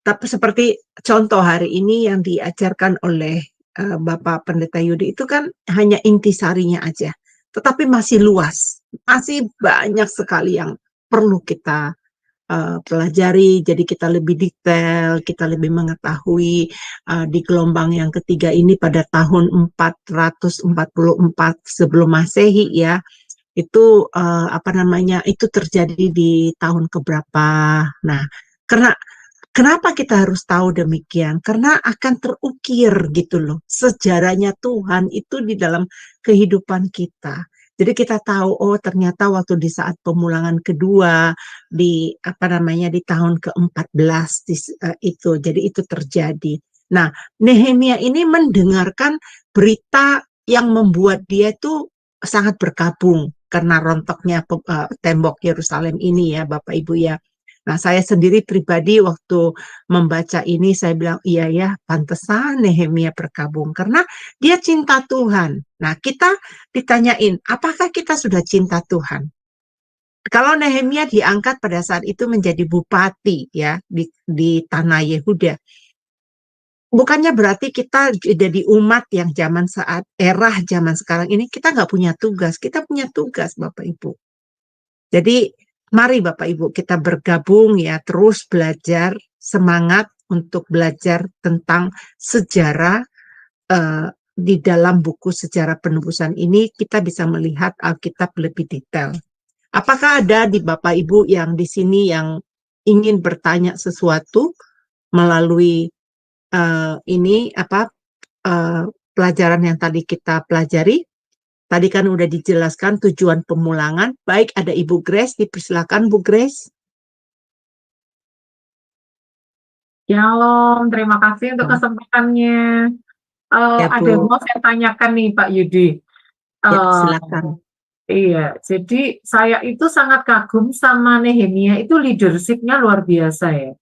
Tapi seperti contoh hari ini yang diajarkan oleh Bapak Pendeta Yudi itu kan hanya intisarinya aja, tetapi masih luas, masih banyak sekali yang perlu kita pelajari, jadi kita lebih detail, kita lebih mengetahui di gelombang yang ketiga ini pada tahun 444 sebelum Masehi ya, itu apa namanya, itu terjadi di tahun keberapa. Nah, karena kenapa kita harus tahu demikian? Karena akan terukir gitu loh, sejarahnya Tuhan itu di dalam kehidupan kita. Jadi kita tahu, oh ternyata waktu di saat pemulangan kedua, di apa namanya di tahun ke-14 itu, jadi itu terjadi. Nah, Nehemia ini mendengarkan berita yang membuat dia itu sangat berkabung karena rontoknya tembok Yerusalem ini ya, Bapak Ibu ya. Nah, saya sendiri pribadi waktu membaca ini, saya bilang, iya ya, pantesan Nehemia berkabung. Karena dia cinta Tuhan. Nah, kita ditanyain, apakah kita sudah cinta Tuhan? Kalau Nehemia diangkat pada saat itu menjadi bupati ya di tanah Yehuda, bukannya berarti kita jadi umat yang zaman sekarang ini kita nggak punya tugas. Kita punya tugas, Bapak Ibu. Jadi mari Bapak Ibu kita bergabung ya, terus belajar, semangat untuk belajar tentang sejarah di dalam buku sejarah penebusan ini kita bisa melihat Alkitab lebih detail. Apakah ada di Bapak Ibu yang di sini yang ingin bertanya sesuatu melalui ini apa pelajaran yang tadi kita pelajari? Tadi kan udah dijelaskan tujuan pemulangan. Baik, ada Ibu Grace, dipersilakan Bu Grace. Shalom, terima kasih untuk kesempatannya. Ya, Ada yang mau saya tanyakan nih Pak Yudi. Ya, silakan. Iya, jadi saya itu sangat kagum sama Nehemia, itu leadership-nya luar biasa ya.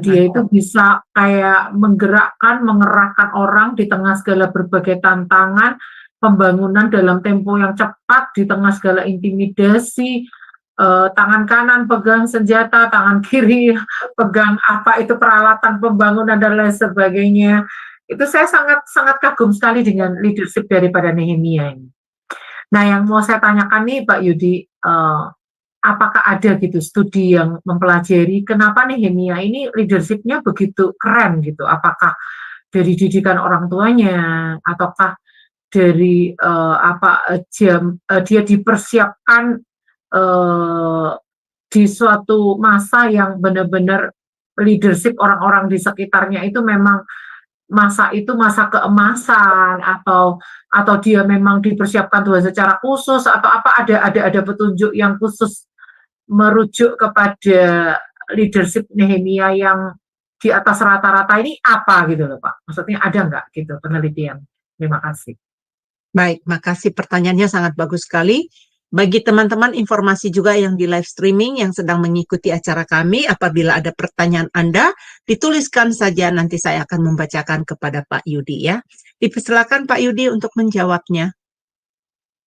Dia itu bisa kayak menggerakkan, mengerahkan orang di tengah segala berbagai tantangan, pembangunan dalam tempo yang cepat, di tengah segala intimidasi, tangan kanan pegang senjata, tangan kiri pegang apa itu peralatan pembangunan dan lain sebagainya. Itu saya sangat kagum sekali dengan leadership daripada Nehemia ini. Nah, yang mau saya tanyakan nih Pak Yudi, apakah ada gitu studi yang mempelajari kenapa Nehemia ini leadership-nya begitu keren gitu? Apakah dari didikan orang tuanya, ataukah dari dia dipersiapkan di suatu masa yang benar-benar leadership orang-orang di sekitarnya itu memang masa itu masa keemasan, atau dia memang dipersiapkan Tuhan secara khusus, atau apa ada petunjuk yang khusus merujuk kepada leadership Nehemia yang di atas rata-rata ini apa gitu loh Pak? Maksudnya ada nggak gitu penelitian? Terima kasih. Baik, makasih, pertanyaannya sangat bagus sekali. Bagi teman-teman informasi juga yang di live streaming yang sedang mengikuti acara kami, apabila ada pertanyaan Anda, dituliskan saja, nanti saya akan membacakan kepada Pak Yudi ya. Dipersilakan Pak Yudi untuk menjawabnya.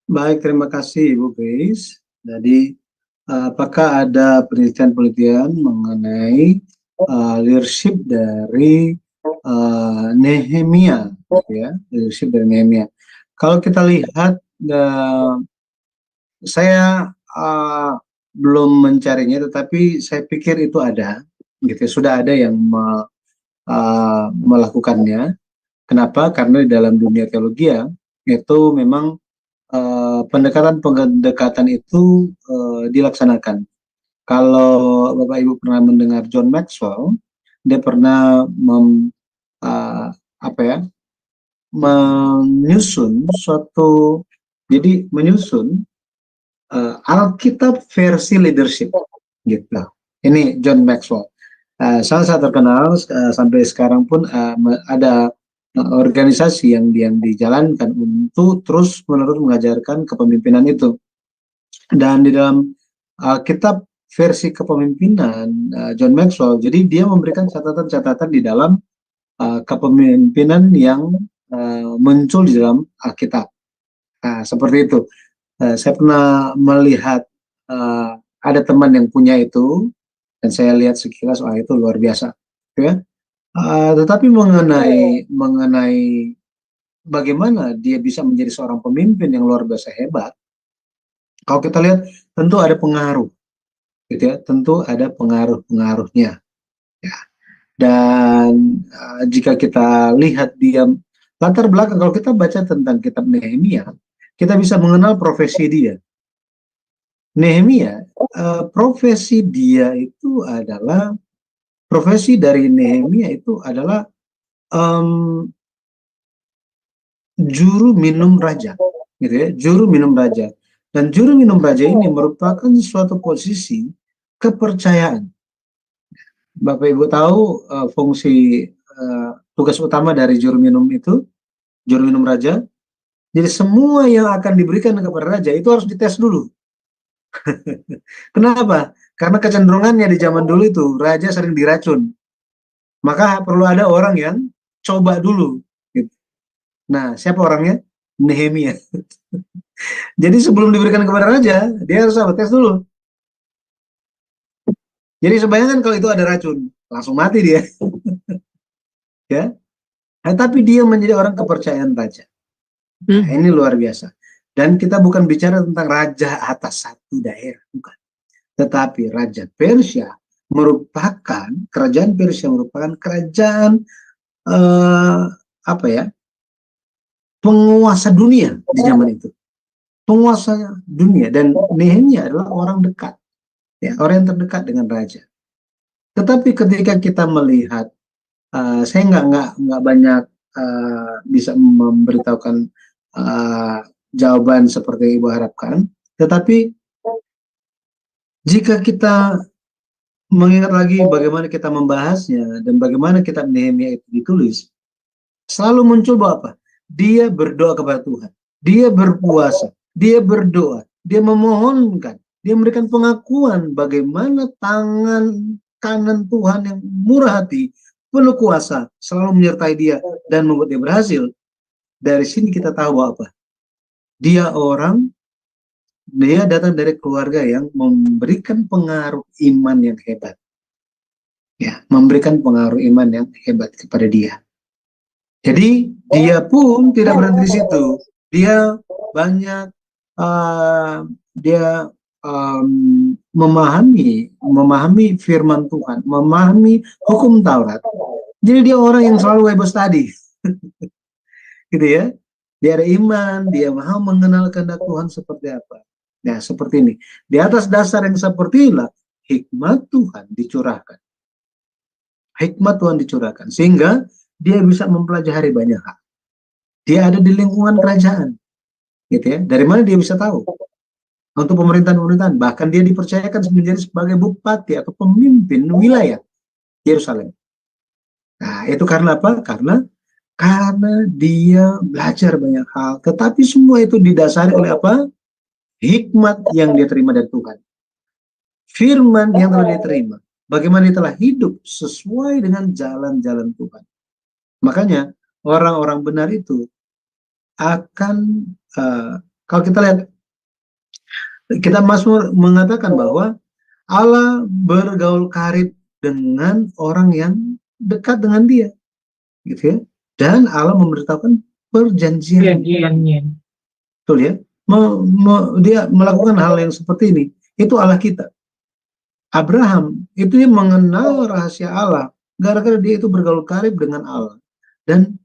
Baik, terima kasih Ibu Grace. Jadi, apakah ada penelitian-penelitian mengenai leadership dari Nehemia, ya, leadership dari Nehemia. Kalau kita lihat, saya belum mencarinya, tetapi saya pikir itu ada, gitu. Sudah ada yang melakukannya. Kenapa? Karena di dalam dunia teologi itu memang pendekatan itu dilaksanakan. Kalau Bapak Ibu pernah mendengar John Maxwell, dia pernah menyusun Alkitab versi leadership, gitu. Ini John Maxwell, sangat terkenal, sampai sekarang pun ada organisasi yang dijalankan untuk terus-menerus mengajarkan kepemimpinan itu. Dan di dalam kitab versi kepemimpinan John Maxwell, jadi dia memberikan catatan-catatan di dalam kepemimpinan yang muncul di dalam Alkitab. Nah, seperti itu. Saya pernah melihat ada teman yang punya itu, dan saya lihat sekilas, itu luar biasa, ya. Tetapi mengenai bagaimana dia bisa menjadi seorang pemimpin yang luar biasa hebat, kalau kita lihat tentu ada pengaruh, gitu ya, tentu ada pengaruhnya, ya. Dan jika kita lihat dia latar belakang, kalau kita baca tentang kitab Nehemia, kita bisa mengenal profesi dia. Nehemia, profesi dia itu adalah, profesi dari Nehemia itu adalah juru minum raja, gitu ya, juru minum raja. Dan juru minum raja ini merupakan suatu posisi kepercayaan. Bapak Ibu tahu fungsi tugas utama dari juru minum itu, juru minum raja. Jadi semua yang akan diberikan kepada raja itu harus dites dulu. Kenapa? Karena kecenderungannya di zaman dulu itu raja sering diracun. Maka perlu ada orang yang coba dulu. Gitu. Nah, siapa orangnya? Nehemia. Jadi sebelum diberikan kepada raja, dia harus tes dulu. Jadi sebayangkan kalau itu ada racun, langsung mati dia. Ya. Nah, tapi dia menjadi orang kepercayaan raja. Nah, ini luar biasa. Dan kita bukan bicara tentang raja atas satu daerah, bukan. Tetapi Raja Persia merupakan, kerajaan Persia merupakan kerajaan penguasa dunia di zaman itu. Penguasa dunia, dan Nehemia adalah orang dekat, ya, orang yang terdekat dengan raja. Tetapi ketika kita melihat, saya nggak banyak bisa memberitahukan jawaban seperti Ibu harapkan, tetapi jika kita mengingat lagi bagaimana kita membahasnya dan bagaimana kitab Nehemia itu ditulis, selalu muncul bahwa apa? Dia berdoa kepada Tuhan, dia berpuasa, dia berdoa, dia memohonkan, dia memberikan pengakuan bagaimana tangan kanan Tuhan yang murah hati, penuh kuasa, selalu menyertai dia dan membuat dia berhasil. Dari sini kita tahu bahwa apa? Dia datang dari keluarga yang memberikan pengaruh iman yang hebat. Ya, memberikan pengaruh iman yang hebat kepada dia. Jadi dia pun tidak berhenti di situ. Dia banyak memahami firman Tuhan, memahami hukum Taurat. Jadi dia orang yang selalu Bible study. Gitu ya. Dia ada iman, dia mau mengenal kehendak Tuhan seperti apa. Nah, seperti ini. Di atas dasar yang seperti inilah hikmat Tuhan dicurahkan. Hikmat Tuhan dicurahkan sehingga dia bisa mempelajari banyak hal. Dia ada di lingkungan kerajaan. Gitu ya. Dari mana dia bisa tahu? Untuk pemerintahan-pemerintahan, bahkan dia dipercayakan menjadi sebagai bupati atau pemimpin wilayah Yerusalem. Nah, itu karena apa? Karena dia belajar banyak hal, tetapi semua itu didasari oleh apa? Hikmat yang dia terima dari Tuhan. Firman yang telah dia terima. Bagaimana dia telah hidup sesuai dengan jalan-jalan Tuhan. Makanya orang-orang benar itu akan, kalau kita lihat, kita Mazmur mengatakan bahwa Allah bergaul karib dengan orang yang dekat dengan dia. Gitu ya. Dan Allah memberitahukan perjanjian. Betul ya. Dia melakukan hal yang seperti ini. Itu Allah kita. Abraham itu dia mengenal rahasia Allah gara-gara dia itu bergaul karib dengan Allah. Dan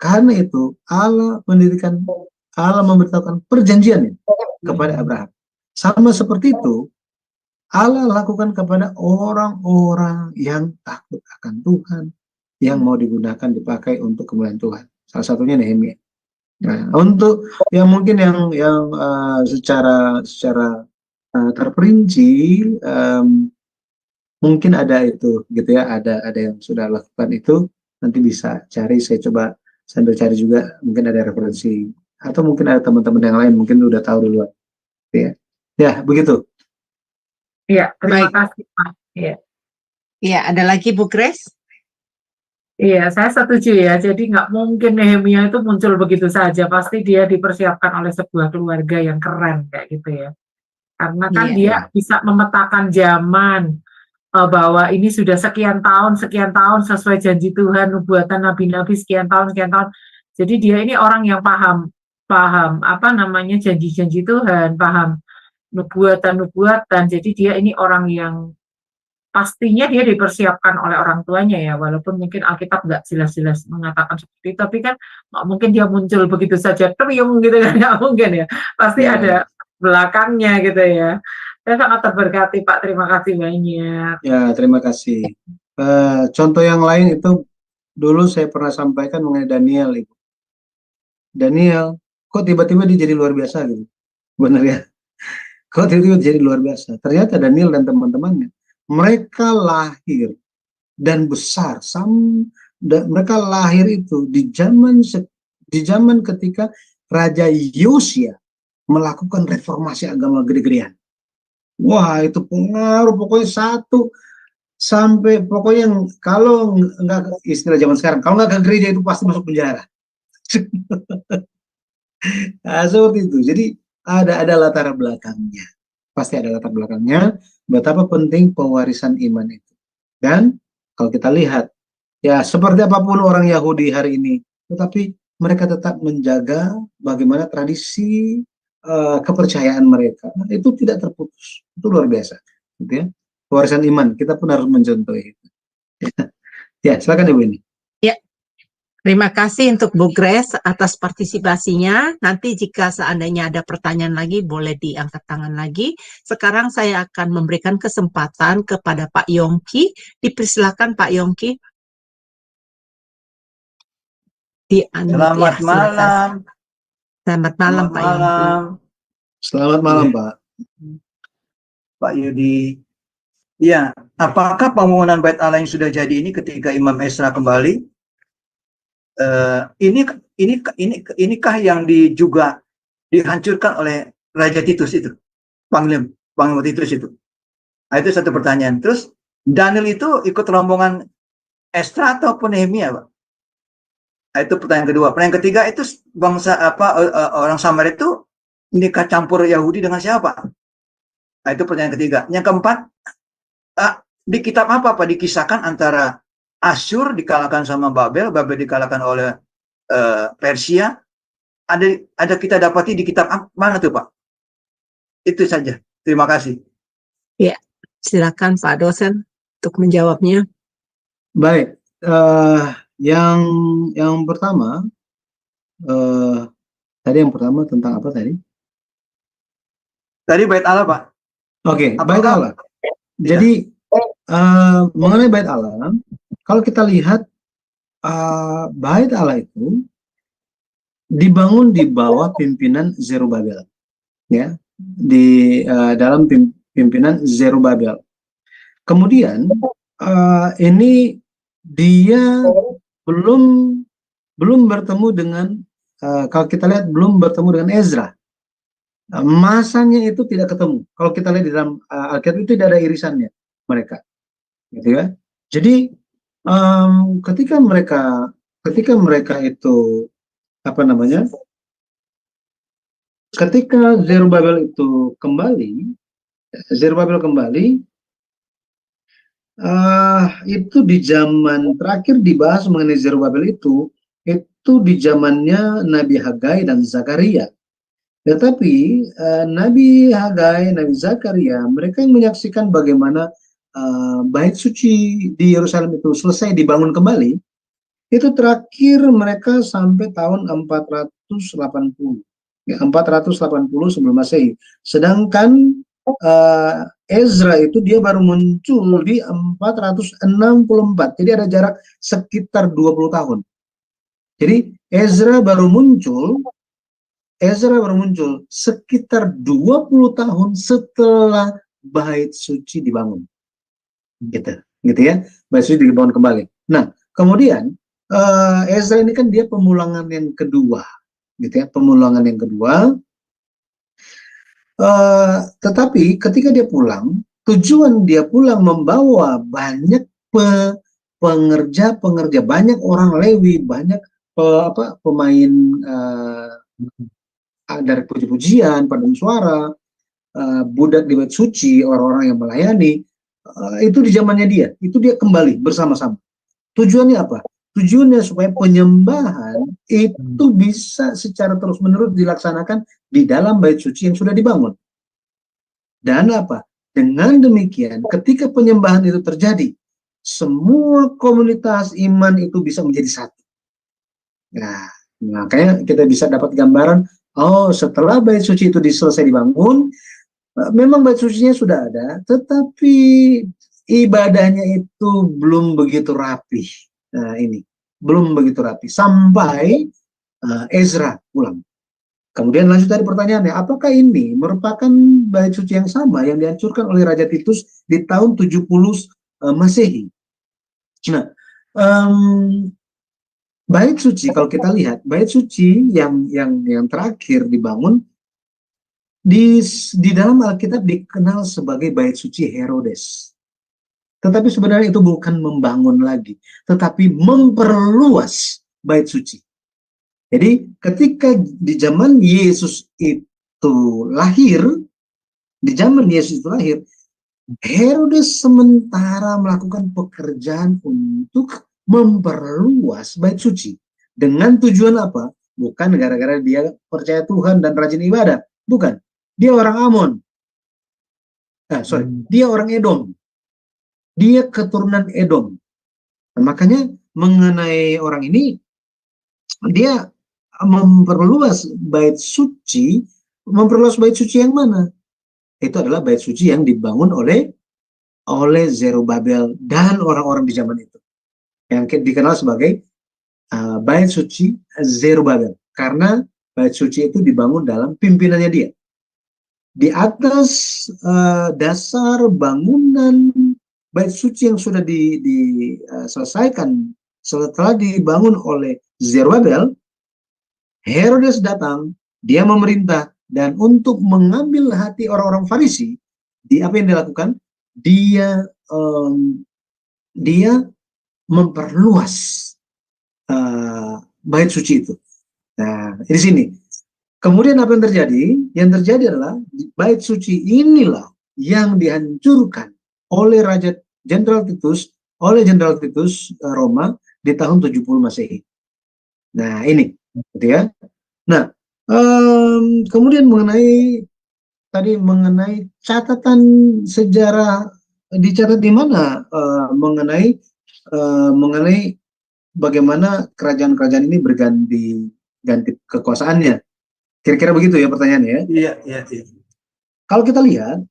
karena itu Allah memberitahukan perjanjian kepada Abraham. Sama seperti itu Allah lakukan kepada orang-orang yang takut akan Tuhan, yang mau digunakan, dipakai untuk kemuliaan Tuhan. Salah satunya Nehemia. Nah, untuk yang mungkin yang secara terperinci, mungkin ada itu, gitu ya, ada yang sudah lakukan itu, nanti bisa cari, saya coba sambil cari juga, mungkin ada referensi, atau mungkin ada teman-teman yang lain mungkin udah tahu duluan, ya, ya begitu. Iya, terima kasih Pak. Iya. Iya, ada lagi Bu Grace? Iya, saya setuju ya. Jadi nggak mungkin Nehemia itu muncul begitu saja. Pasti dia dipersiapkan oleh sebuah keluarga yang keren kayak gitu ya. Karena kan Iya. dia bisa memetakan zaman, bahwa ini sudah sekian tahun sesuai janji Tuhan, nubuatan nabi-nabi sekian tahun. Jadi dia ini orang yang paham paham apa namanya janji-janji Tuhan, paham nubuatan-nubuatan. Jadi dia ini orang yang pastinya dia dipersiapkan oleh orang tuanya ya, walaupun mungkin Alkitab nggak jelas-jelas mengatakan seperti itu, tapi kan nggak mungkin dia muncul begitu saja, trium gitu kan, nggak mungkin ya. Pasti Ya. ada belakangnya gitu ya. Saya sangat terberkati Pak, terima kasih banyak. Ya, terima kasih. Contoh yang lain itu dulu saya pernah sampaikan mengenai Daniel, Ibu. Daniel, kok tiba-tiba dia jadi luar biasa gitu? Benar ya? Kok tiba-tiba jadi luar biasa? Ternyata Daniel dan teman-temannya, mereka lahir dan besar. Mereka lahir itu di zaman ketika Raja Yosia melakukan reformasi agama gede-gedean. Wah, itu pengaruh pokoknya satu sampai pokoknya yang kalau nggak istilah zaman sekarang, kalau nggak ke gereja itu pasti masuk penjara. Nah, seperti itu. Jadi ada latar belakangnya. Pasti ada latar belakangnya betapa penting pewarisan iman itu. Dan kalau kita lihat, ya seperti apapun orang Yahudi hari ini, tetapi mereka tetap menjaga bagaimana tradisi kepercayaan mereka itu tidak terputus. Itu luar biasa, gitu ya. Pewarisan iman kita pun harus mencontohi itu. Ya, silakan Ibu ini. Ya, terima kasih untuk Bu Grace atas partisipasinya. Nanti jika seandainya ada pertanyaan lagi, boleh diangkat tangan lagi. Sekarang saya akan memberikan kesempatan kepada Pak Yongki. Dipersilakan Pak Yongki. Selamat malam. Selamat malam Pak Yongki. Selamat malam Pak. Pak Yudi. Ya, apakah pembangunan Bait Allah yang sudah jadi ini ketika Imam Ezra kembali? Inikah yang juga dihancurkan oleh Raja Titus itu, Panglima Titus itu? Nah, itu satu pertanyaan. Terus Daniel itu ikut rombongan Ezra ataupun Nehemia, Pak? Nah, itu pertanyaan kedua. Pertanyaan ketiga itu bangsa orang Samaria itu nikah campur Yahudi dengan siapa? Nah, itu pertanyaan ketiga. Yang keempat, di kitab apa Pak dikisahkan antara Asyur dikalahkan sama Babel dikalahkan oleh Persia? Ada kita dapati di kitab mana tuh Pak? Itu saja. Terima kasih. Ya, silakan Pak dosen untuk menjawabnya. Baik, yang pertama, tadi yang pertama tentang apa tadi? Tadi Bait Allah Pak. Oke, Bait Allah. Jadi mengenai Bait Allah, kalau kita lihat Bait Allah itu dibangun di bawah pimpinan Zerubabel, ya, di dalam pimpinan Zerubabel. Kemudian ini dia belum bertemu dengan kalau kita lihat belum bertemu dengan Ezra. Masanya itu tidak ketemu. Kalau kita lihat di dalam Alkitab itu tidak ada irisannya mereka, gitu ya. Jadi ketika mereka itu apa namanya? Ketika Zerubabel itu kembali, itu di zaman terakhir dibahas mengenai Zerubabel itu di zamannya Nabi Hagai dan Zakaria. Tetapi Nabi Hagai, Nabi Zakaria, mereka yang menyaksikan bagaimana bait suci di Yerusalem itu selesai dibangun kembali, itu terakhir mereka sampai tahun 480, ya, 480 sebelum Masehi. Sedangkan Ezra itu dia baru muncul di 464, jadi ada jarak sekitar 20 tahun. Jadi Ezra baru muncul sekitar 20 tahun setelah bait suci dibangun. Gitu ya, bait suci dibangun kembali. Nah, kemudian Ezra ini kan dia pemulangan yang kedua, gitu ya, pemulangan yang kedua. Tetapi ketika dia pulang, tujuan dia pulang membawa banyak pengerja-pengerja, banyak orang Lewi, banyak pemain dari puji-pujian, paduan suara, budak di bait suci, orang-orang yang melayani, itu di zamannya dia, itu dia kembali bersama-sama. Tujuannya apa? Tujuannya supaya penyembahan itu bisa secara terus-menerus dilaksanakan di dalam bait suci yang sudah dibangun. Dan apa? Dengan demikian, ketika penyembahan itu terjadi, semua komunitas iman itu bisa menjadi satu. Nah, makanya kita bisa dapat gambaran, oh setelah bait suci itu selesai dibangun, memang bait sucinya sudah ada, tetapi ibadahnya itu belum begitu rapi. Nah ini, belum begitu rapi. Sampai Ezra pulang. Kemudian lanjut dari pertanyaannya, apakah ini merupakan bait suci yang sama yang dihancurkan oleh Raja Titus di tahun 70 Masehi? Nah, bait suci kalau kita lihat, bait suci yang terakhir dibangun di dalam Alkitab dikenal sebagai bait suci Herodes. Tetapi sebenarnya itu bukan membangun lagi, tetapi memperluas bait suci. Jadi ketika di zaman Yesus itu lahir, Herodes sementara melakukan pekerjaan untuk memperluas bait suci. Dengan tujuan apa? Bukan gara-gara dia percaya Tuhan dan rajin ibadah. Bukan. Dia orang Amon. Dia orang Edom. Dia keturunan Edom. Nah, makanya mengenai orang ini, dia memperluas bait suci yang mana? Itu adalah bait suci yang dibangun oleh Zerubabel dan orang-orang di zaman itu, yang dikenal sebagai bait suci Zerubabel, karena bait suci itu dibangun dalam pimpinannya dia. Di atas dasar bangunan bait suci yang sudah diselesaikan setelah dibangun oleh Zerubabel, Herodes datang, dia memerintah, dan untuk mengambil hati orang-orang Farisi, apa yang dilakukan? Dia memperluas bait suci itu. Nah, di sini. Kemudian apa yang terjadi? Yang terjadi adalah bait suci inilah yang dihancurkan oleh Jenderal Titus Roma di tahun 70 Masehi. Nah, ini. Gitu ya. Nah, kemudian mengenai catatan sejarah, dicatat di mana mengenai bagaimana kerajaan-kerajaan ini berganti kekuasaannya. Kira-kira begitu ya pertanyaannya ya. Iya. Kalau kita lihat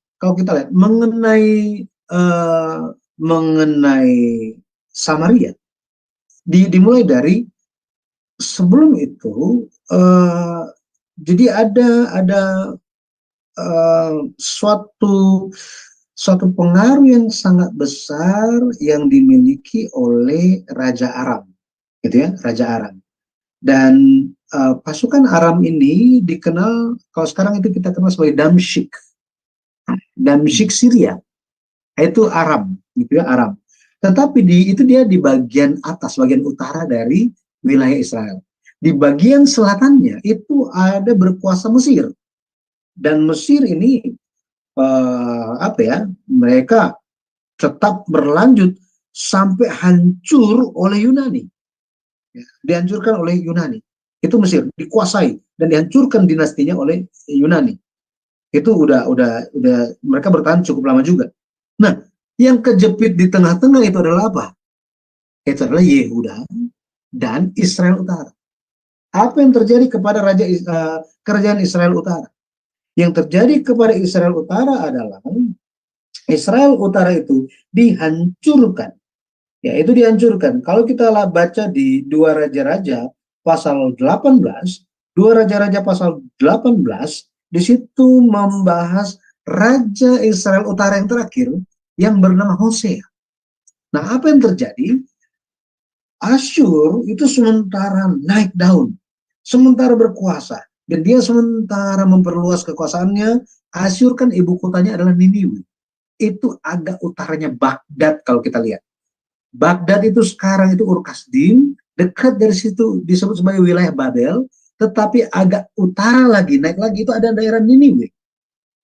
mengenai Samaria, dimulai dari sebelum itu, jadi ada suatu pengaruh yang sangat besar yang dimiliki oleh Raja Aram, gitu ya, Raja Aram. Dan pasukan Aram ini dikenal, kalau sekarang itu kita kenal sebagai Damsyik Syria, itu Aram, gitu ya, Aram. Tetapi itu dia di bagian atas, bagian utara dari wilayah Israel. Di bagian selatannya itu ada berkuasa Mesir, dan Mesir ini mereka tetap berlanjut sampai hancur oleh Yunani, dihancurkan oleh Yunani. Itu Mesir dikuasai dan dihancurkan dinastinya oleh Yunani. Itu udah mereka bertahan cukup lama juga. Nah, yang kejepit di tengah-tengah itu adalah apa? Itu adalah Yehuda dan Israel Utara. Apa yang terjadi kepada kerajaan Israel Utara? Yang terjadi kepada Israel Utara adalah Israel Utara itu dihancurkan. Ya, itu dihancurkan. Kalau kita baca di 2 Raja-Raja pasal 18, 2 Raja-Raja pasal 18, di situ membahas Raja Israel Utara yang terakhir yang bernama Hosea. Nah, apa yang terjadi? Asyur itu sementara naik daun, sementara berkuasa, dan dia sementara memperluas kekuasaannya. Asyur kan ibu kotanya adalah Niniwe. Itu agak utaranya Baghdad kalau kita lihat. Baghdad itu sekarang itu Ur-Kasdim, dekat dari situ disebut sebagai wilayah Babel, tetapi agak utara lagi, naik lagi itu ada daerah Niniwe.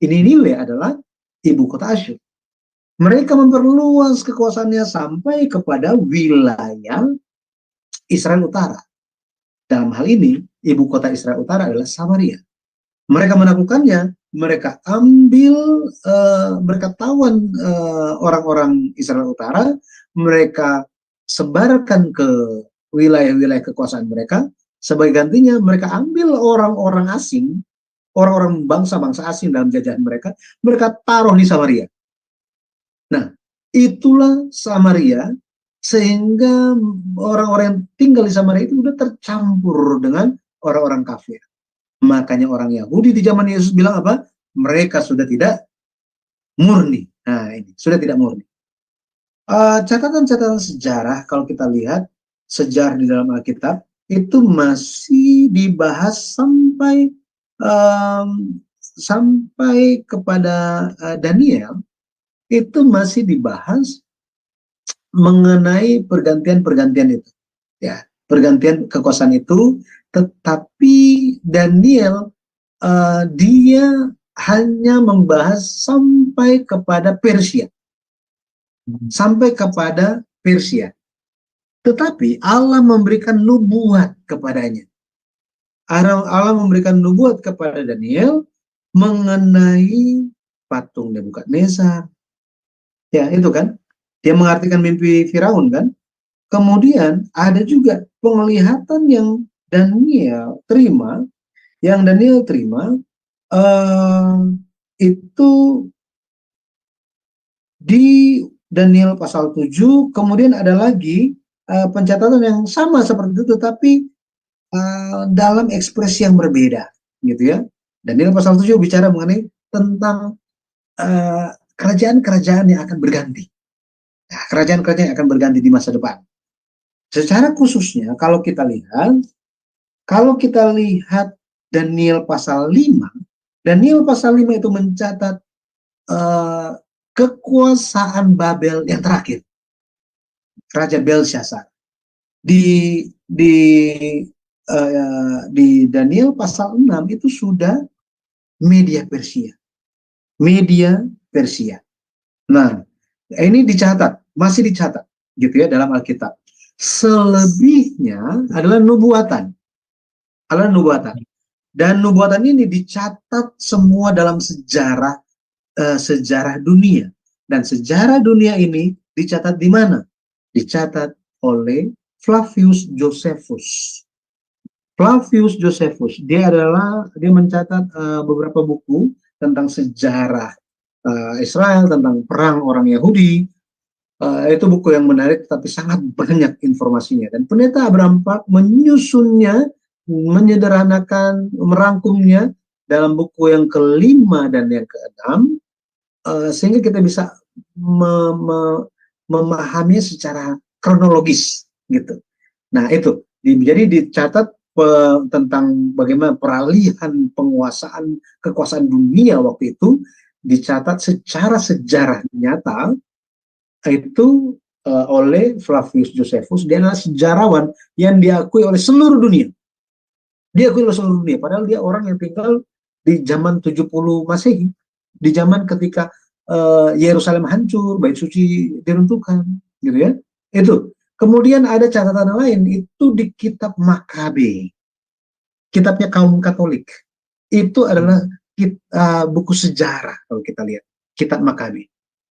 Niniwe adalah ibu kota Asyur. Mereka memperluas kekuasaannya sampai kepada wilayah Israel Utara. Dalam hal ini, ibu kota Israel Utara adalah Samaria. Mereka menaklukkannya, mereka ambil, mereka tawan orang-orang Israel Utara, mereka sebarkan ke wilayah-wilayah kekuasaan mereka. Sebagai gantinya, mereka ambil orang-orang asing, orang-orang bangsa-bangsa asing dalam jajahan mereka, mereka taruh di Samaria. Nah, itulah Samaria, sehingga orang-orang yang tinggal di Samaria itu sudah tercampur dengan orang-orang kafir. Makanya orang Yahudi di zaman Yesus bilang apa? Mereka sudah tidak murni. Nah, ini sudah tidak murni. Catatan-catatan sejarah, kalau kita lihat sejarah di dalam Alkitab itu masih dibahas sampai kepada Daniel, itu masih dibahas mengenai pergantian-pergantian itu, ya, pergantian kekuasaan itu. Tetapi Daniel dia hanya membahas sampai kepada Persia, sampai kepada Persia. Tetapi Allah memberikan nubuat kepadanya. Allah memberikan nubuat kepada Daniel mengenai patung Nebukadnezar. Ya, itu kan. Dia mengartikan mimpi Firaun kan. Kemudian ada juga penglihatan yang Daniel terima, itu di Daniel pasal 7, kemudian ada lagi pencatatan yang sama seperti itu, tetapi dalam ekspresi yang berbeda, gitu ya. Daniel pasal 7 bicara mengenai tentang kerajaan-kerajaan yang akan berganti. Nah, kerajaan-kerajaan yang akan berganti di masa depan. Secara khususnya kalau kita lihat Daniel pasal 5, Daniel pasal 5 itu mencatat kekuasaan Babel yang terakhir, Raja Belshazzar. Di Daniel pasal 6 itu sudah media Persia. Nah, ini masih dicatat gitu ya dalam Alkitab. Selebihnya adalah nubuatan. Dan nubuatan ini dicatat semua dalam sejarah dunia. Dan sejarah dunia ini dicatat di mana? Dicatat oleh Flavius Josephus. Dia mencatat beberapa buku tentang sejarah Israel, tentang perang orang Yahudi. Itu buku yang menarik, tapi sangat banyak informasinya. Dan pendeta Abraham Park menyusunnya, menyederhanakan, merangkumnya dalam buku yang kelima dan yang keenam, sehingga kita bisa memahami secara kronologis, gitu. Nah, itu jadi dicatat tentang bagaimana peralihan kekuasaan dunia waktu itu, dicatat secara sejarah nyata itu oleh Flavius Josephus. Dia adalah sejarawan yang diakui oleh seluruh dunia. Padahal dia orang yang tinggal di zaman 70 Masehi, di zaman ketika Yerusalem hancur, bait suci diruntuhkan, gitu ya. Itu. Kemudian ada catatan lain, itu di kitab Makabe, kitabnya kaum Katolik. Itu adalah buku sejarah kalau kita lihat, kitab Makabe.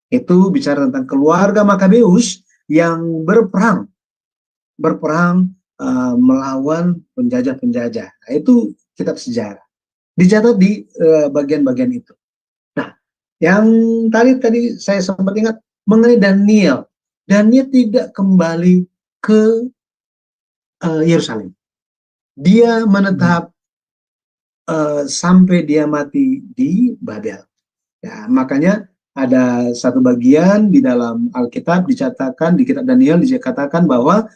Itu bicara tentang keluarga Makabeus yang berperang melawan penjajah-penjajah. Nah, itu kitab sejarah. Dicatat di bagian-bagian itu. Nah, yang tadi saya sempat ingat mengenai Daniel. Daniel tidak kembali ke Yerusalem. Dia menetap sampai dia mati di Babel. Ya, makanya ada satu bagian di dalam Alkitab dicatatkan, di kitab Daniel dikatakan bahwa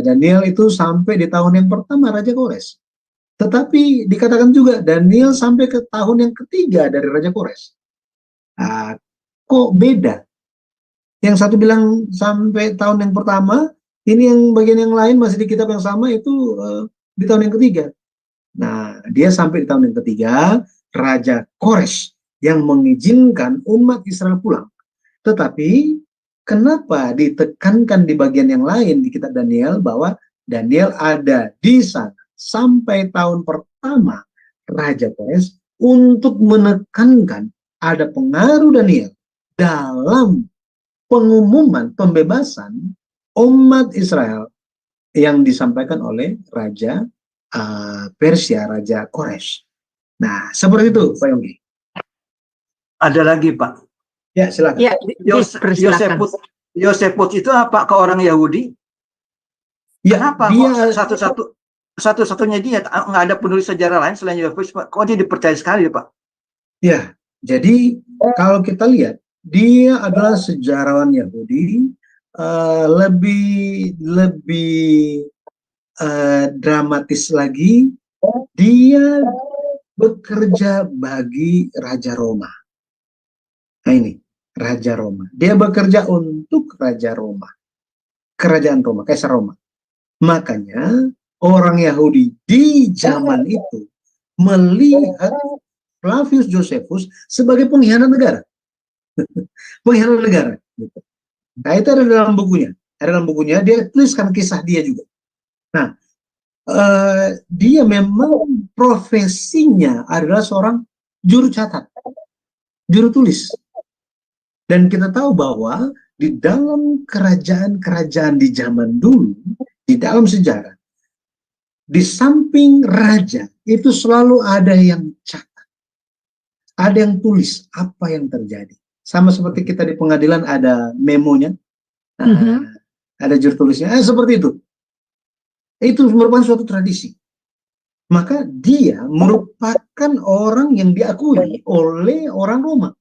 Daniel itu sampai di tahun yang pertama Raja Kores. Tetapi dikatakan juga Daniel sampai ke tahun yang ketiga dari Raja Kores. Kok beda? Yang satu bilang sampai tahun yang pertama, ini yang bagian yang lain masih di kitab yang sama itu di tahun yang ketiga. Nah, dia sampai di tahun yang ketiga, Raja Kores yang mengizinkan umat Israel pulang. Tetapi kenapa ditekankan di bagian yang lain di kitab Daniel bahwa Daniel ada di sana sampai tahun pertama Raja Kores untuk menekankan ada pengaruh Daniel dalam pengumuman pembebasan umat Israel yang disampaikan oleh Raja Persia, Raja Kores. Nah, seperti itu, Pak Yonggi. Ada lagi, Pak. Ya, silakan. Ya, persilakan. Yosefus itu apa ke orang Yahudi? Ya, Kenapa dia kok satu-satunya dia nggak ada penulis sejarah lain selain Yosefus? Kok dia dipercaya sekali, Pak? Ya, jadi kalau kita lihat dia adalah sejarawan Yahudi, lebih dramatis lagi, dia bekerja bagi Raja Roma. Nah ini, Raja Roma. Dia bekerja untuk Raja Roma. Kerajaan Roma, Kaisar Roma. Makanya orang Yahudi di zaman itu melihat Flavius Josephus sebagai pengkhianat negara. Pengkhianat negara. Gitu. Nah itu ada dalam bukunya. Ada dalam bukunya, dia tuliskan kisah dia juga. Nah, dia memang profesinya adalah seorang juru catat, juru tulis. Dan kita tahu bahwa di dalam kerajaan-kerajaan di zaman dulu, di dalam sejarah, di samping raja, itu selalu ada yang catat. Ada yang tulis apa yang terjadi. Sama seperti kita di pengadilan ada memonya, ada juru tulisnya, seperti itu. Itu merupakan suatu tradisi. Maka dia merupakan orang yang diakui oleh orang Roma.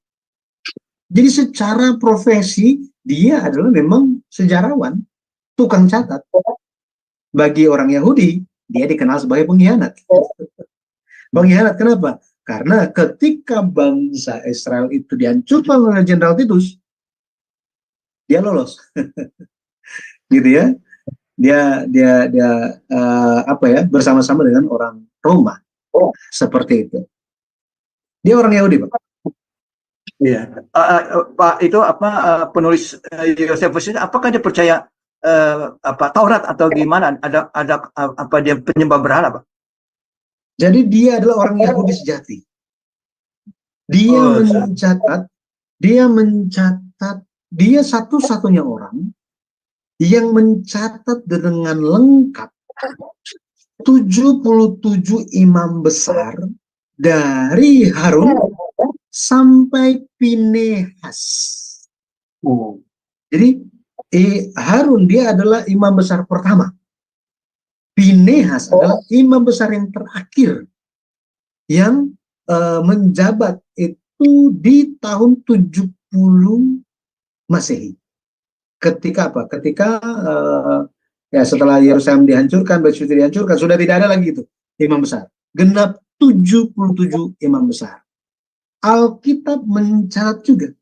Jadi secara profesi dia adalah memang sejarawan, tukang catat. Bagi orang Yahudi, dia dikenal sebagai pengkhianat. Pengkhianat kenapa? Karena ketika bangsa Israel itu dihancurkan oleh Jenderal Titus, dia lolos. Gitu ya. Dia bersama-sama dengan orang Roma. Seperti itu. Dia orang Yahudi, Pak. Iya, Pak itu penulis Yosefus ini apakah dia percaya Taurat atau gimana? Ada apa dia penyembah berhala, Pak? Jadi dia adalah orang Yahudi sejati. Dia mencatat, dia satu-satunya orang yang mencatat dengan lengkap 77 imam besar dari Harun sampai Pinehas. Jadi Harun dia adalah imam besar pertama. Pinehas adalah imam besar yang terakhir yang menjabat itu di tahun 70 Masehi. Ketika apa? Ketika setelah Yerusalem dihancurkan, Bait Suci dihancurkan, sudah tidak ada lagi itu imam besar. Genap 77 imam besar. Alkitab mencatat juga,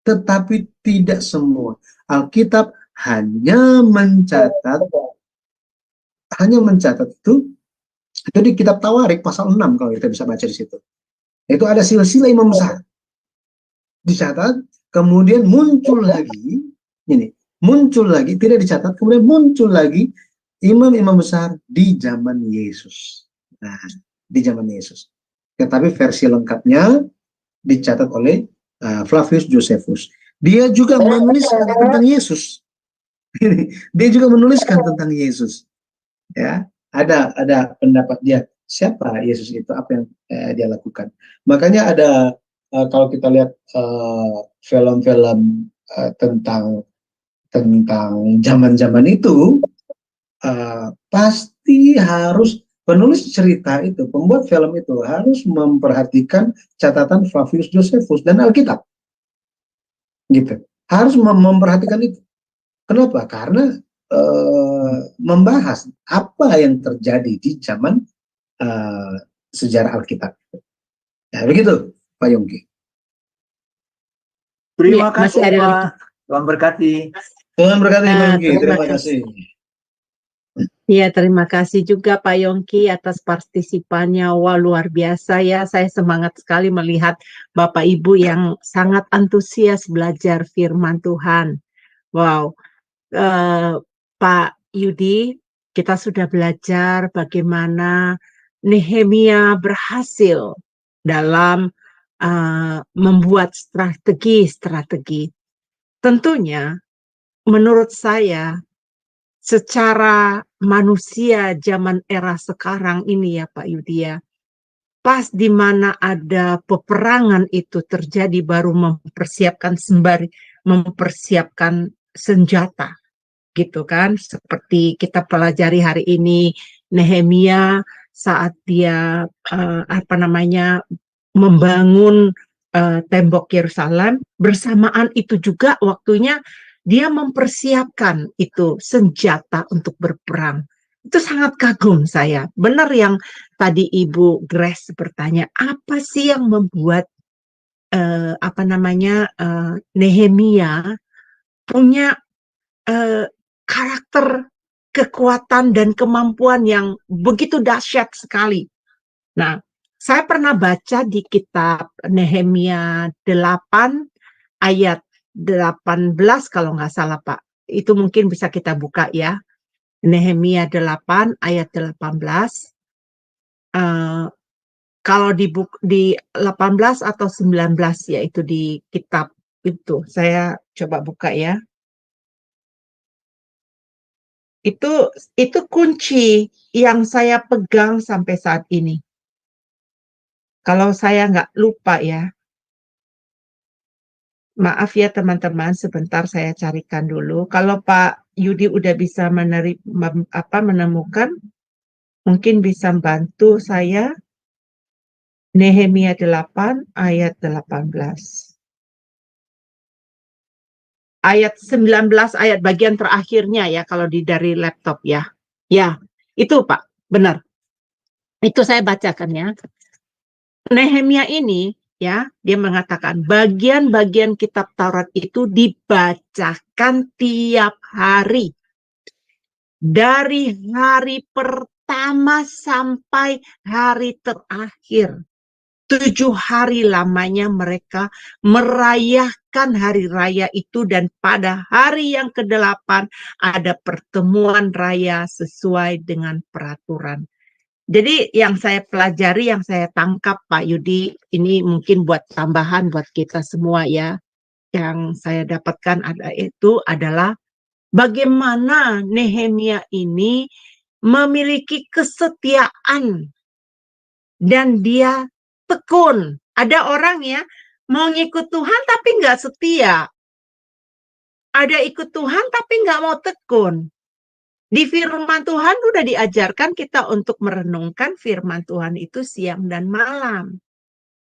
tetapi tidak semua. Alkitab hanya mencatat itu di kitab Tawarik pasal 6 kalau kita bisa baca di situ. Itu ada silsilah imam besar. Dicatat, kemudian muncul lagi, tidak dicatat, kemudian muncul lagi imam-imam besar di zaman Yesus. Nah, di zaman Yesus. Tetapi versi lengkapnya dicatat oleh Flavius Josephus. Dia juga menuliskan tentang Yesus. Dia juga menuliskan tentang Yesus. Ya, ada pendapat dia siapa Yesus itu, apa yang dia lakukan. Makanya ada kalau kita lihat film-film tentang zaman-zaman itu, pasti harus penulis cerita itu, pembuat film itu harus memperhatikan catatan Flavius Josephus dan Alkitab. Gitu. Harus memperhatikan itu. Kenapa? Karena membahas apa yang terjadi di zaman sejarah Alkitab. Nah, begitu, Pak Yongki. Terima kasih, Pak. Tuhan berkati. Tuhan berkati Pak Yongki. Terima Terima kasih. kasih. Ya, terima kasih juga Pak Yongki atas partisipannya. Wah, luar biasa ya. Saya semangat sekali melihat Bapak Ibu yang sangat antusias belajar firman Tuhan. Wow, Pak Yudi, kita sudah belajar bagaimana Nehemia berhasil dalam membuat strategi-strategi. Tentunya, menurut saya, secara manusia zaman era sekarang ini ya Pak Yudi ya, pas di mana ada peperangan itu terjadi baru mempersiapkan senjata gitu kan, seperti kita pelajari hari ini Nehemia saat dia membangun tembok Yerusalem, bersamaan itu juga waktunya dia mempersiapkan itu senjata untuk berperang. Itu sangat kagum saya. Benar yang tadi Ibu Grace bertanya, apa sih yang membuat Nehemia punya karakter, kekuatan dan kemampuan yang begitu dahsyat sekali. Nah, saya pernah baca di kitab Nehemia 8 ayat 18 kalau nggak salah Pak. Itu mungkin bisa kita buka ya. Nehemia 8 ayat 18. Kalau di 18 atau 19 yaitu di kitab itu. Saya coba buka ya. Itu kunci yang saya pegang sampai saat ini. Kalau saya nggak lupa ya. Maaf ya teman-teman, sebentar saya carikan dulu. Kalau Pak Yudi udah bisa menemukan, mungkin bisa bantu saya. Nehemia 8 ayat 18. Ayat 19, ayat bagian terakhirnya ya, kalau dari laptop ya. Ya, itu Pak, benar. Itu saya bacakan ya. Nehemia ini, ya, dia mengatakan bagian-bagian kitab Taurat itu dibacakan tiap hari. Dari hari pertama sampai hari terakhir. 7 hari lamanya mereka merayakan hari raya itu, dan pada hari yang ke-8 ada pertemuan raya sesuai dengan peraturan. Jadi yang saya pelajari, yang saya tangkap Pak Yudi, ini mungkin buat tambahan buat kita semua ya, yang saya dapatkan itu adalah bagaimana Nehemia ini memiliki kesetiaan dan dia tekun. Ada orang ya mau ngikut Tuhan tapi nggak setia. Ada ikut Tuhan tapi nggak mau tekun. Di firman Tuhan udah diajarkan kita untuk merenungkan firman Tuhan itu siang dan malam.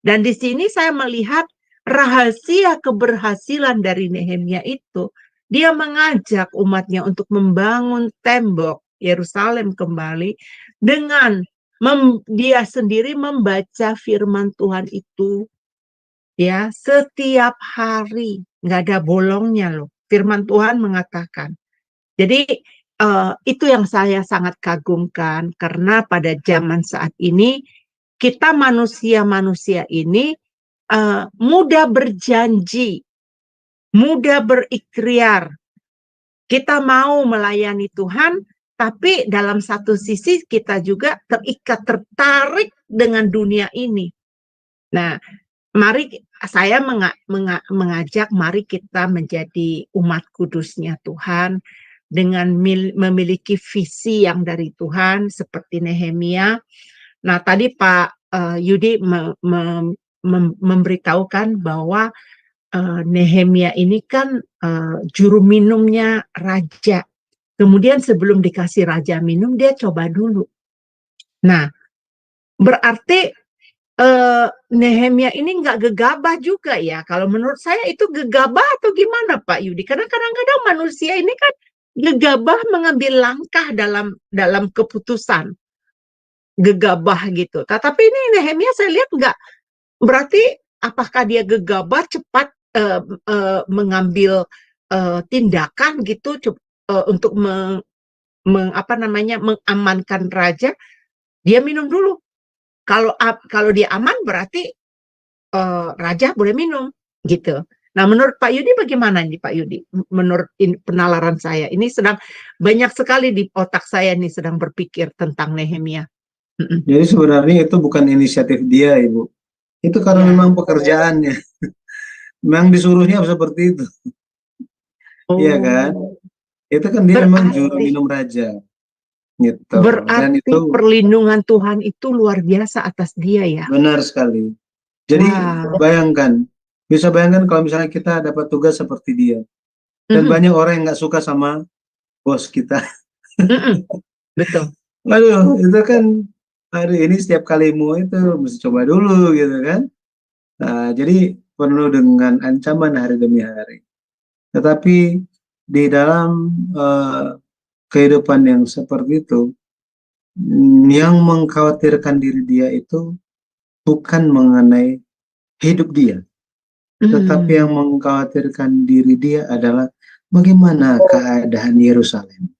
Dan di sini saya melihat rahasia keberhasilan dari Nehemia itu. Dia mengajak umatnya untuk membangun tembok Yerusalem kembali dengan dia sendiri membaca firman Tuhan itu ya setiap hari, nggak ada bolongnya loh. Firman Tuhan mengatakan. Jadi itu yang saya sangat kagumkan, karena pada zaman saat ini kita manusia-manusia ini mudah berjanji, mudah berikhtiar. Kita mau melayani Tuhan, tapi dalam satu sisi kita juga terikat, tertarik dengan dunia ini. Nah, mari saya mengajak, mari kita menjadi umat kudusnya Tuhan dengan memiliki visi yang dari Tuhan seperti Nehemia. Nah, tadi Pak Yudi memberitahukan bahwa Nehemia ini kan juru minumnya raja. Kemudian sebelum dikasih raja minum, dia coba dulu. Nah, berarti Nehemia ini nggak gegabah juga ya. Kalau menurut saya itu gegabah atau gimana Pak Yudi? Karena kadang-kadang manusia ini kan gegabah mengambil langkah dalam keputusan. Gegabah gitu. Tetapi ini Nehemia saya lihat nggak. Berarti apakah dia gegabah cepat mengambil tindakan gitu untuk mengamankan raja, dia minum dulu. Kalau dia aman berarti raja boleh minum gitu. Nah, menurut Pak Yudi bagaimana nih Pak Yudi? Menurut penalaran saya, ini sedang banyak sekali di otak saya nih sedang berpikir tentang Nehemia. Jadi sebenarnya itu bukan inisiatif dia, Ibu. Itu karena Ya. memang pekerjaannya. Memang disuruhnya seperti itu. Iya kan? Itu kan dia memang juru Berarti minum raja. Gitu. Dan berarti itu perlindungan Tuhan itu luar biasa atas dia ya. benar sekali. Jadi Wow. bisa bayangkan kalau misalnya kita dapat tugas seperti dia. Dan banyak orang yang nggak suka sama bos kita. Betul. Waduh, itu kan hari ini setiap kalimu itu mesti coba dulu gitu kan. Nah, jadi penuh dengan ancaman hari demi hari. Tetapi di dalam kehidupan yang seperti itu, yang mengkhawatirkan diri dia itu bukan mengenai hidup dia, tetapi yang mengkhawatirkan diri dia adalah bagaimana keadaan Yerusalem.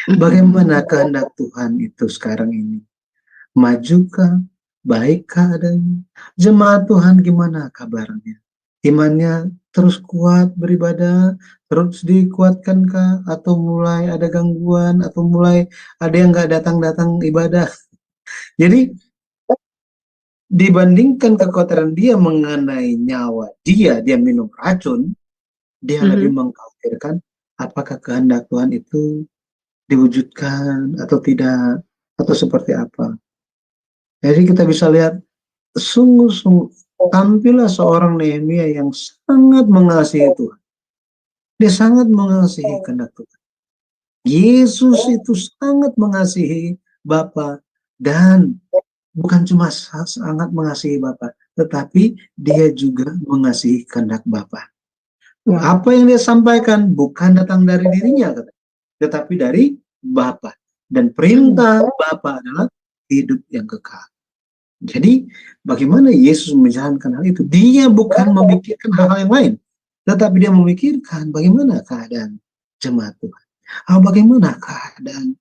Bagaimana kehendak Tuhan itu sekarang ini? Majukah? Baikkah adanya? Jemaat Tuhan gimana kabarnya? Imannya terus kuat beribadah, terus dikuatkankah? Atau mulai ada gangguan? Atau mulai ada yang nggak datang-datang ibadah? Jadi dibandingkan kekhawatiran dia mengenai nyawa dia minum racun, dia lebih mengkhawatirkan apakah kehendak Tuhan itu diwujudkan atau tidak, atau seperti apa. Jadi kita bisa lihat sungguh-sungguh tampillah seorang Nehemia yang sangat mengasihi Tuhan. Dia sangat mengasihi kehendak Tuhan. Yesus itu sangat mengasihi Bapa, dan bukan cuma sangat mengasihi Bapa, tetapi dia juga mengasihi kehendak Bapa. Apa yang dia sampaikan bukan datang dari dirinya, tetapi dari Bapa. Dan perintah Bapa adalah hidup yang kekal. Jadi bagaimana Yesus menjalankan hal itu? Dia bukan memikirkan hal-hal yang lain, tetapi dia memikirkan bagaimana keadaan jemaat Tuhan. Bagaimana keadaan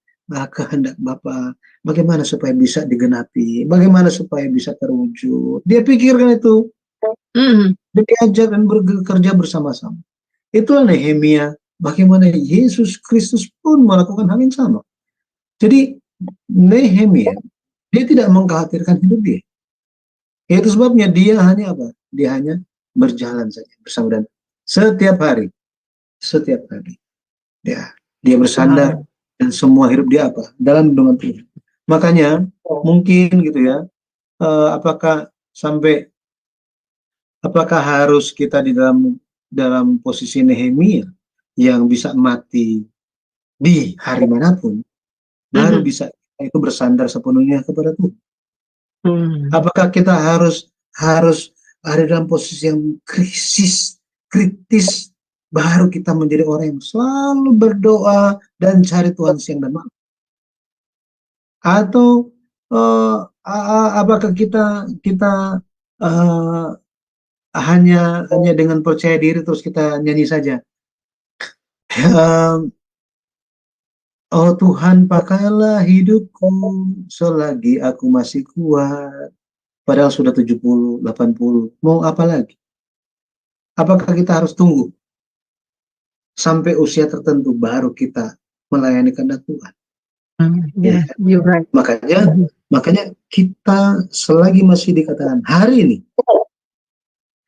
kehendak Bapa, bagaimana supaya bisa digenapi, bagaimana supaya bisa terwujud. Dia pikirkan itu. Dia diajar dan bekerja bersama-sama. Itulah Nehemia, bagaimana Yesus Kristus pun melakukan hal yang sama. Jadi Nehemia, dia tidak mengkhawatirkan hidup dia. Itu sebabnya dia hanya apa? Dia hanya berjalan saja bersama dan setiap hari. Dia bersandar dan semua hidup dia apa? Dalam lindungan Tuhan. Makanya mungkin gitu ya, apakah harus kita di dalam posisi Nehemia yang bisa mati di hari manapun, baru bisa itu bersandar sepenuhnya kepada Tuhan. Apakah kita harus ada dalam posisi yang kritis, baru kita menjadi orang yang selalu berdoa dan cari Tuhan siang dan malam? Atau apakah kita hanya dengan percaya diri terus kita nyanyi saja? Oh Tuhan, pakailah hidupku selagi aku masih kuat. Padahal sudah 70, 80. Mau apa lagi? Apakah kita harus tunggu sampai usia tertentu baru kita melayani kehendak Tuhan? Makanya kita selagi masih dikatakan hari ini,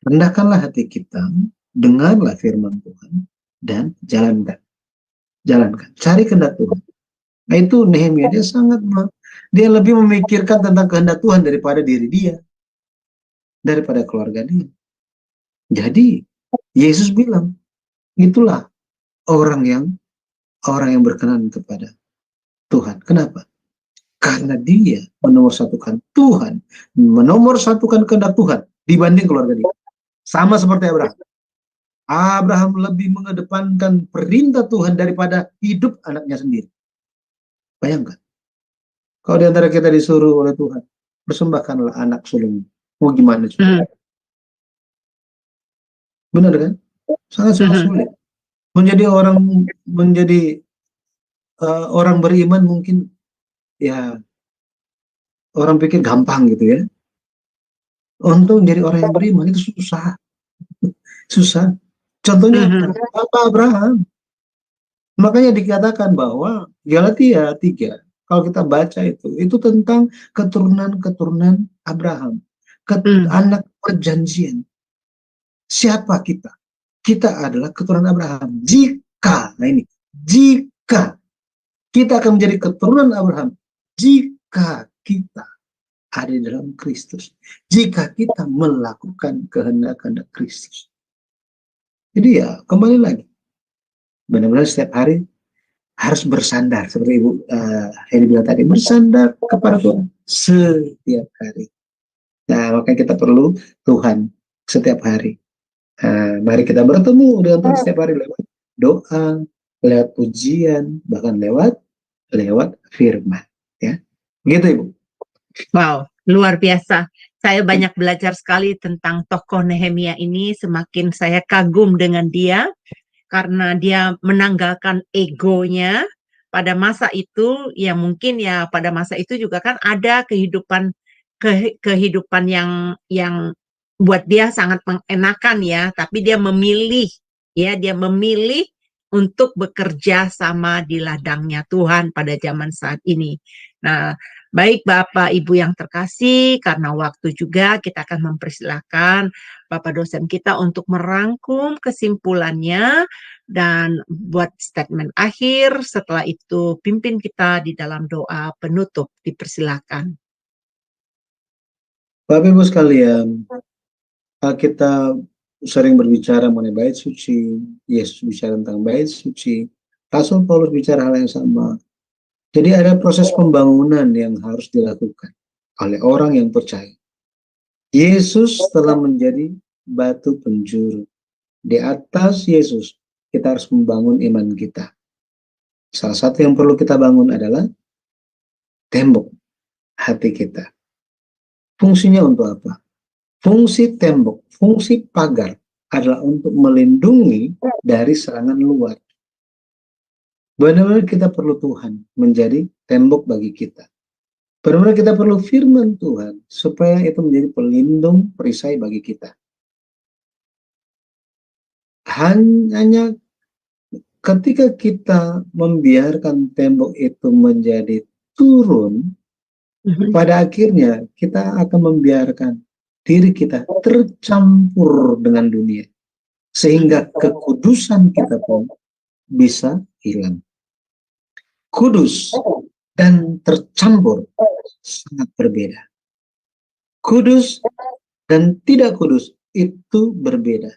rendahkanlah hati kita, dengarlah firman Tuhan, dan jalankan. Cari kehendak Tuhan. Nah itu Nehemia, dia lebih memikirkan tentang kehendak Tuhan daripada diri dia, daripada keluarga dia. Jadi Yesus bilang, itulah orang yang berkenan kepada Tuhan. Kenapa? Karena dia menomorsatukan Tuhan, menomorsatukan kehendak Tuhan dibanding keluarga dia. Sama seperti Abraham. Abraham lebih mengedepankan perintah Tuhan daripada hidup anaknya sendiri. Bayangkan, kalau di antara kita disuruh oleh Tuhan, persembahkanlah anak sulungmu. Mau gimana juga? Benar kan? Sangat sulit. menjadi orang beriman mungkin ya orang pikir gampang gitu ya. Untuk menjadi orang yang beriman itu susah. Susah. Contohnya Bapak Abraham. Makanya dikatakan bahwa Galatia 3, kalau kita baca itu tentang keturunan-keturunan Abraham, anak perjanjian. Siapa kita? Kita adalah keturunan Abraham. Jika kita akan menjadi keturunan Abraham, jika kita ada di dalam Kristus, jika kita melakukan kehendak-kehendak Kristus. Jadi ya kembali lagi, benar-benar setiap hari harus bersandar seperti Ibu Heni bilang tadi, bersandar kepada Tuhan setiap hari. Nah, makanya kita perlu Tuhan setiap hari. Mari kita bertemu dengan Tuhan setiap hari lewat doa, lewat ujian, bahkan lewat firman. Ya, gitu Ibu. Wow, luar biasa. Saya banyak belajar sekali tentang tokoh Nehemia ini. Semakin saya kagum dengan dia karena dia menanggalkan egonya pada masa itu. Ya mungkin ya pada masa itu juga kan ada kehidupan yang buat dia sangat mengenakan ya. Tapi dia memilih untuk bekerja sama di ladangnya Tuhan pada zaman saat ini. Nah, baik Bapak Ibu yang terkasih, karena waktu juga kita akan mempersilahkan Bapak dosen kita untuk merangkum kesimpulannya dan buat statement akhir. Setelah itu pimpin kita di dalam doa penutup. Dipersilakan. Bapak Ibu sekalian, kita sering berbicara mengenai bait suci, Yesus bicara tentang bait suci, Rasul Paulus bicara hal yang sama. Jadi ada proses pembangunan yang harus dilakukan oleh orang yang percaya. Yesus telah menjadi batu penjuru. Di atas Yesus kita harus membangun iman kita. Salah satu yang perlu kita bangun adalah tembok hati kita. Fungsinya untuk apa? Fungsi tembok, fungsi pagar adalah untuk melindungi dari serangan luar. Benar-benar kita perlu Tuhan menjadi tembok bagi kita. Benar-benar kita perlu firman Tuhan supaya itu menjadi pelindung perisai bagi kita. Hanya ketika kita membiarkan tembok itu menjadi turun, pada akhirnya kita akan membiarkan diri kita tercampur dengan dunia. Sehingga kekudusan kita pun bisa hilang. Kudus dan tercampur sangat berbeda. Kudus dan tidak kudus itu berbeda.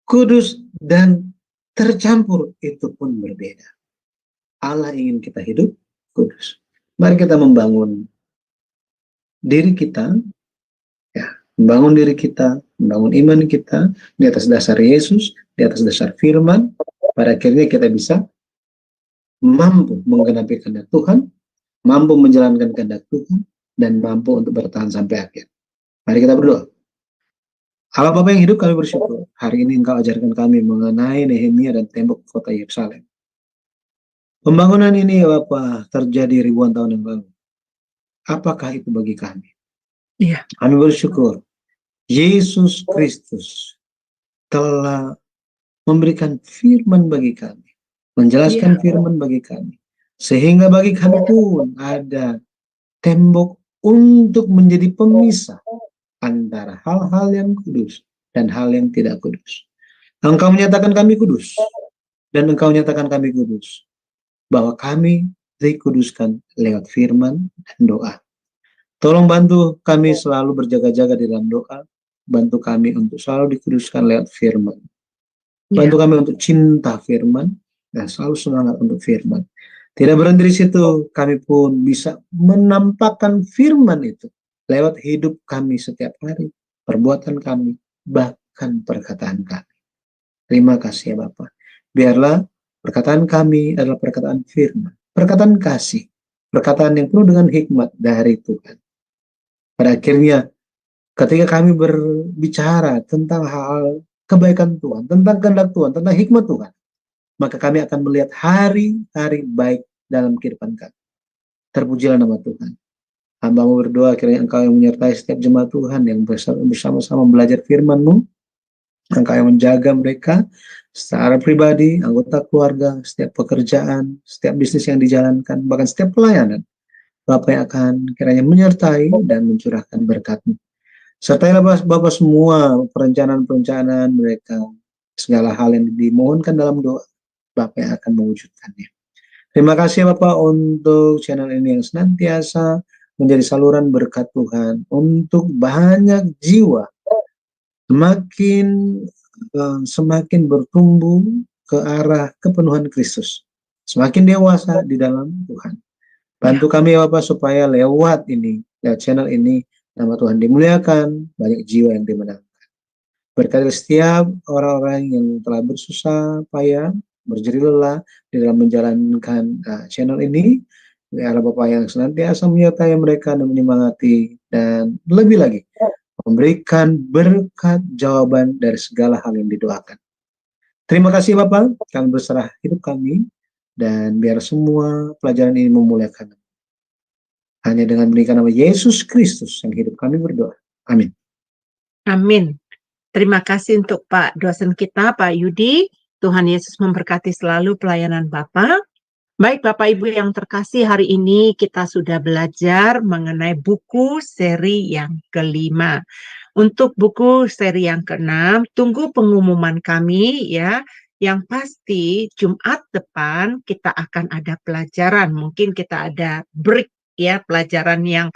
Kudus dan tercampur itu pun berbeda. Allah ingin kita hidup kudus. Mari kita membangun diri kita, membangun diri kita, membangun iman kita di atas dasar Yesus, di atas dasar firman. Pada akhirnya kita bisa mampu menggenapi kehendak Tuhan, mampu menjalankan kehendak Tuhan, dan mampu untuk bertahan sampai akhir. Mari kita berdoa. Allah Bapa yang hidup, kami bersyukur hari ini Engkau ajarkan kami mengenai Nehemia dan tembok kota Yerusalem. Pembangunan ini ya Bapak terjadi ribuan tahun yang lalu. Apakah itu bagi kami? Iya. Kami bersyukur Yesus Kristus telah memberikan firman bagi kami, menjelaskan firman bagi kami, sehingga bagi kami pun ada tembok untuk menjadi pemisah antara hal-hal yang kudus dan hal yang tidak kudus. Engkau menyatakan kami kudus, dan Engkau menyatakan kami kudus, bahwa kami dikuduskan lewat firman dan doa. Tolong bantu kami selalu berjaga-jaga di dalam doa, bantu kami untuk selalu dikuduskan lewat firman. Bantu kami untuk cinta firman dan selalu semangat untuk firman. Tidak berhenti di situ, kami pun bisa menampakkan firman itu lewat hidup kami setiap hari, perbuatan kami, bahkan perkataan kami. Terima kasih ya Bapak. Biarlah perkataan kami adalah perkataan firman, perkataan kasih, perkataan yang penuh dengan hikmat dari Tuhan. Pada akhirnya, ketika kami berbicara tentang hal kebaikan Tuhan, tentang kehendak Tuhan, tentang hikmat Tuhan, maka kami akan melihat hari-hari baik dalam kehidupan kami. Terpujilah nama Tuhan. Hamba-Mu berdoa kiranya Engkau yang menyertai setiap jemaat Tuhan yang bersama-sama belajar firman-Mu. Engkau yang menjaga mereka secara pribadi, anggota keluarga, setiap pekerjaan, setiap bisnis yang dijalankan, bahkan setiap pelayanan. Bapa yang akan kiranya menyertai dan mencurahkan berkat-Mu. Sertailah Bapa semua perencanaan-perencanaan mereka, segala hal yang dimohonkan dalam doa, Bapa yang akan mewujudkannya. Terima kasih Bapak untuk channel ini yang senantiasa menjadi saluran berkat Tuhan untuk banyak jiwa semakin bertumbuh ke arah kepenuhan Kristus, semakin dewasa di dalam Tuhan. Bantu kami ya Bapak supaya lewat channel ini, nama Tuhan dimuliakan, banyak jiwa yang dimenangkan. Berkati setiap orang-orang yang telah bersusah payah, berjerih lelah di dalam menjalankan channel ini. Biarlah Bapak yang senantiasa menyertai mereka dan menyemangati, dan lebih lagi memberikan berkat jawaban dari segala hal yang didoakan. Terima kasih Bapak, kami berserah hidup kami, dan biar semua pelajaran ini memuliakan. Hanya dengan meninggikan nama Yesus Kristus yang hidup kami berdoa. Amin. Amin. Terima kasih untuk Pak dosen kita, Pak Yudi. Tuhan Yesus memberkati selalu pelayanan Bapak. Baik Bapak Ibu yang terkasih, hari ini kita sudah belajar mengenai buku seri yang kelima. Untuk buku seri yang keenam, tunggu pengumuman kami ya. Yang pasti Jumat depan kita akan ada pelajaran. Mungkin kita ada break ya, pelajaran yang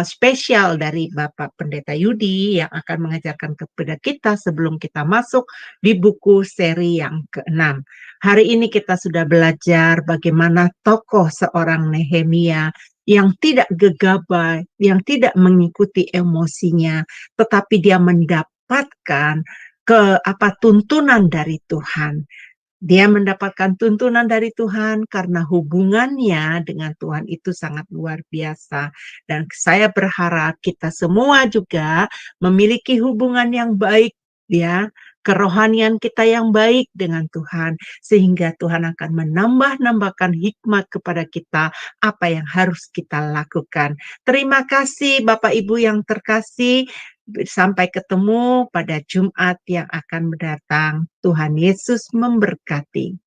spesial dari Bapak Pendeta Yudi yang akan mengajarkan kepada kita sebelum kita masuk di buku seri yang keenam. Hari ini kita sudah belajar bagaimana tokoh seorang Nehemia yang tidak gegabah, yang tidak mengikuti emosinya, tetapi dia mendapatkan tuntunan dari Tuhan. Dia mendapatkan tuntunan dari Tuhan karena hubungannya dengan Tuhan itu sangat luar biasa. Dan saya berharap kita semua juga memiliki hubungan yang baik, ya, kerohanian kita yang baik dengan Tuhan, sehingga Tuhan akan menambahkan hikmat kepada kita apa yang harus kita lakukan. Terima kasih Bapak Ibu yang terkasih. Sampai ketemu pada Jumat yang akan mendatang. Tuhan Yesus memberkati.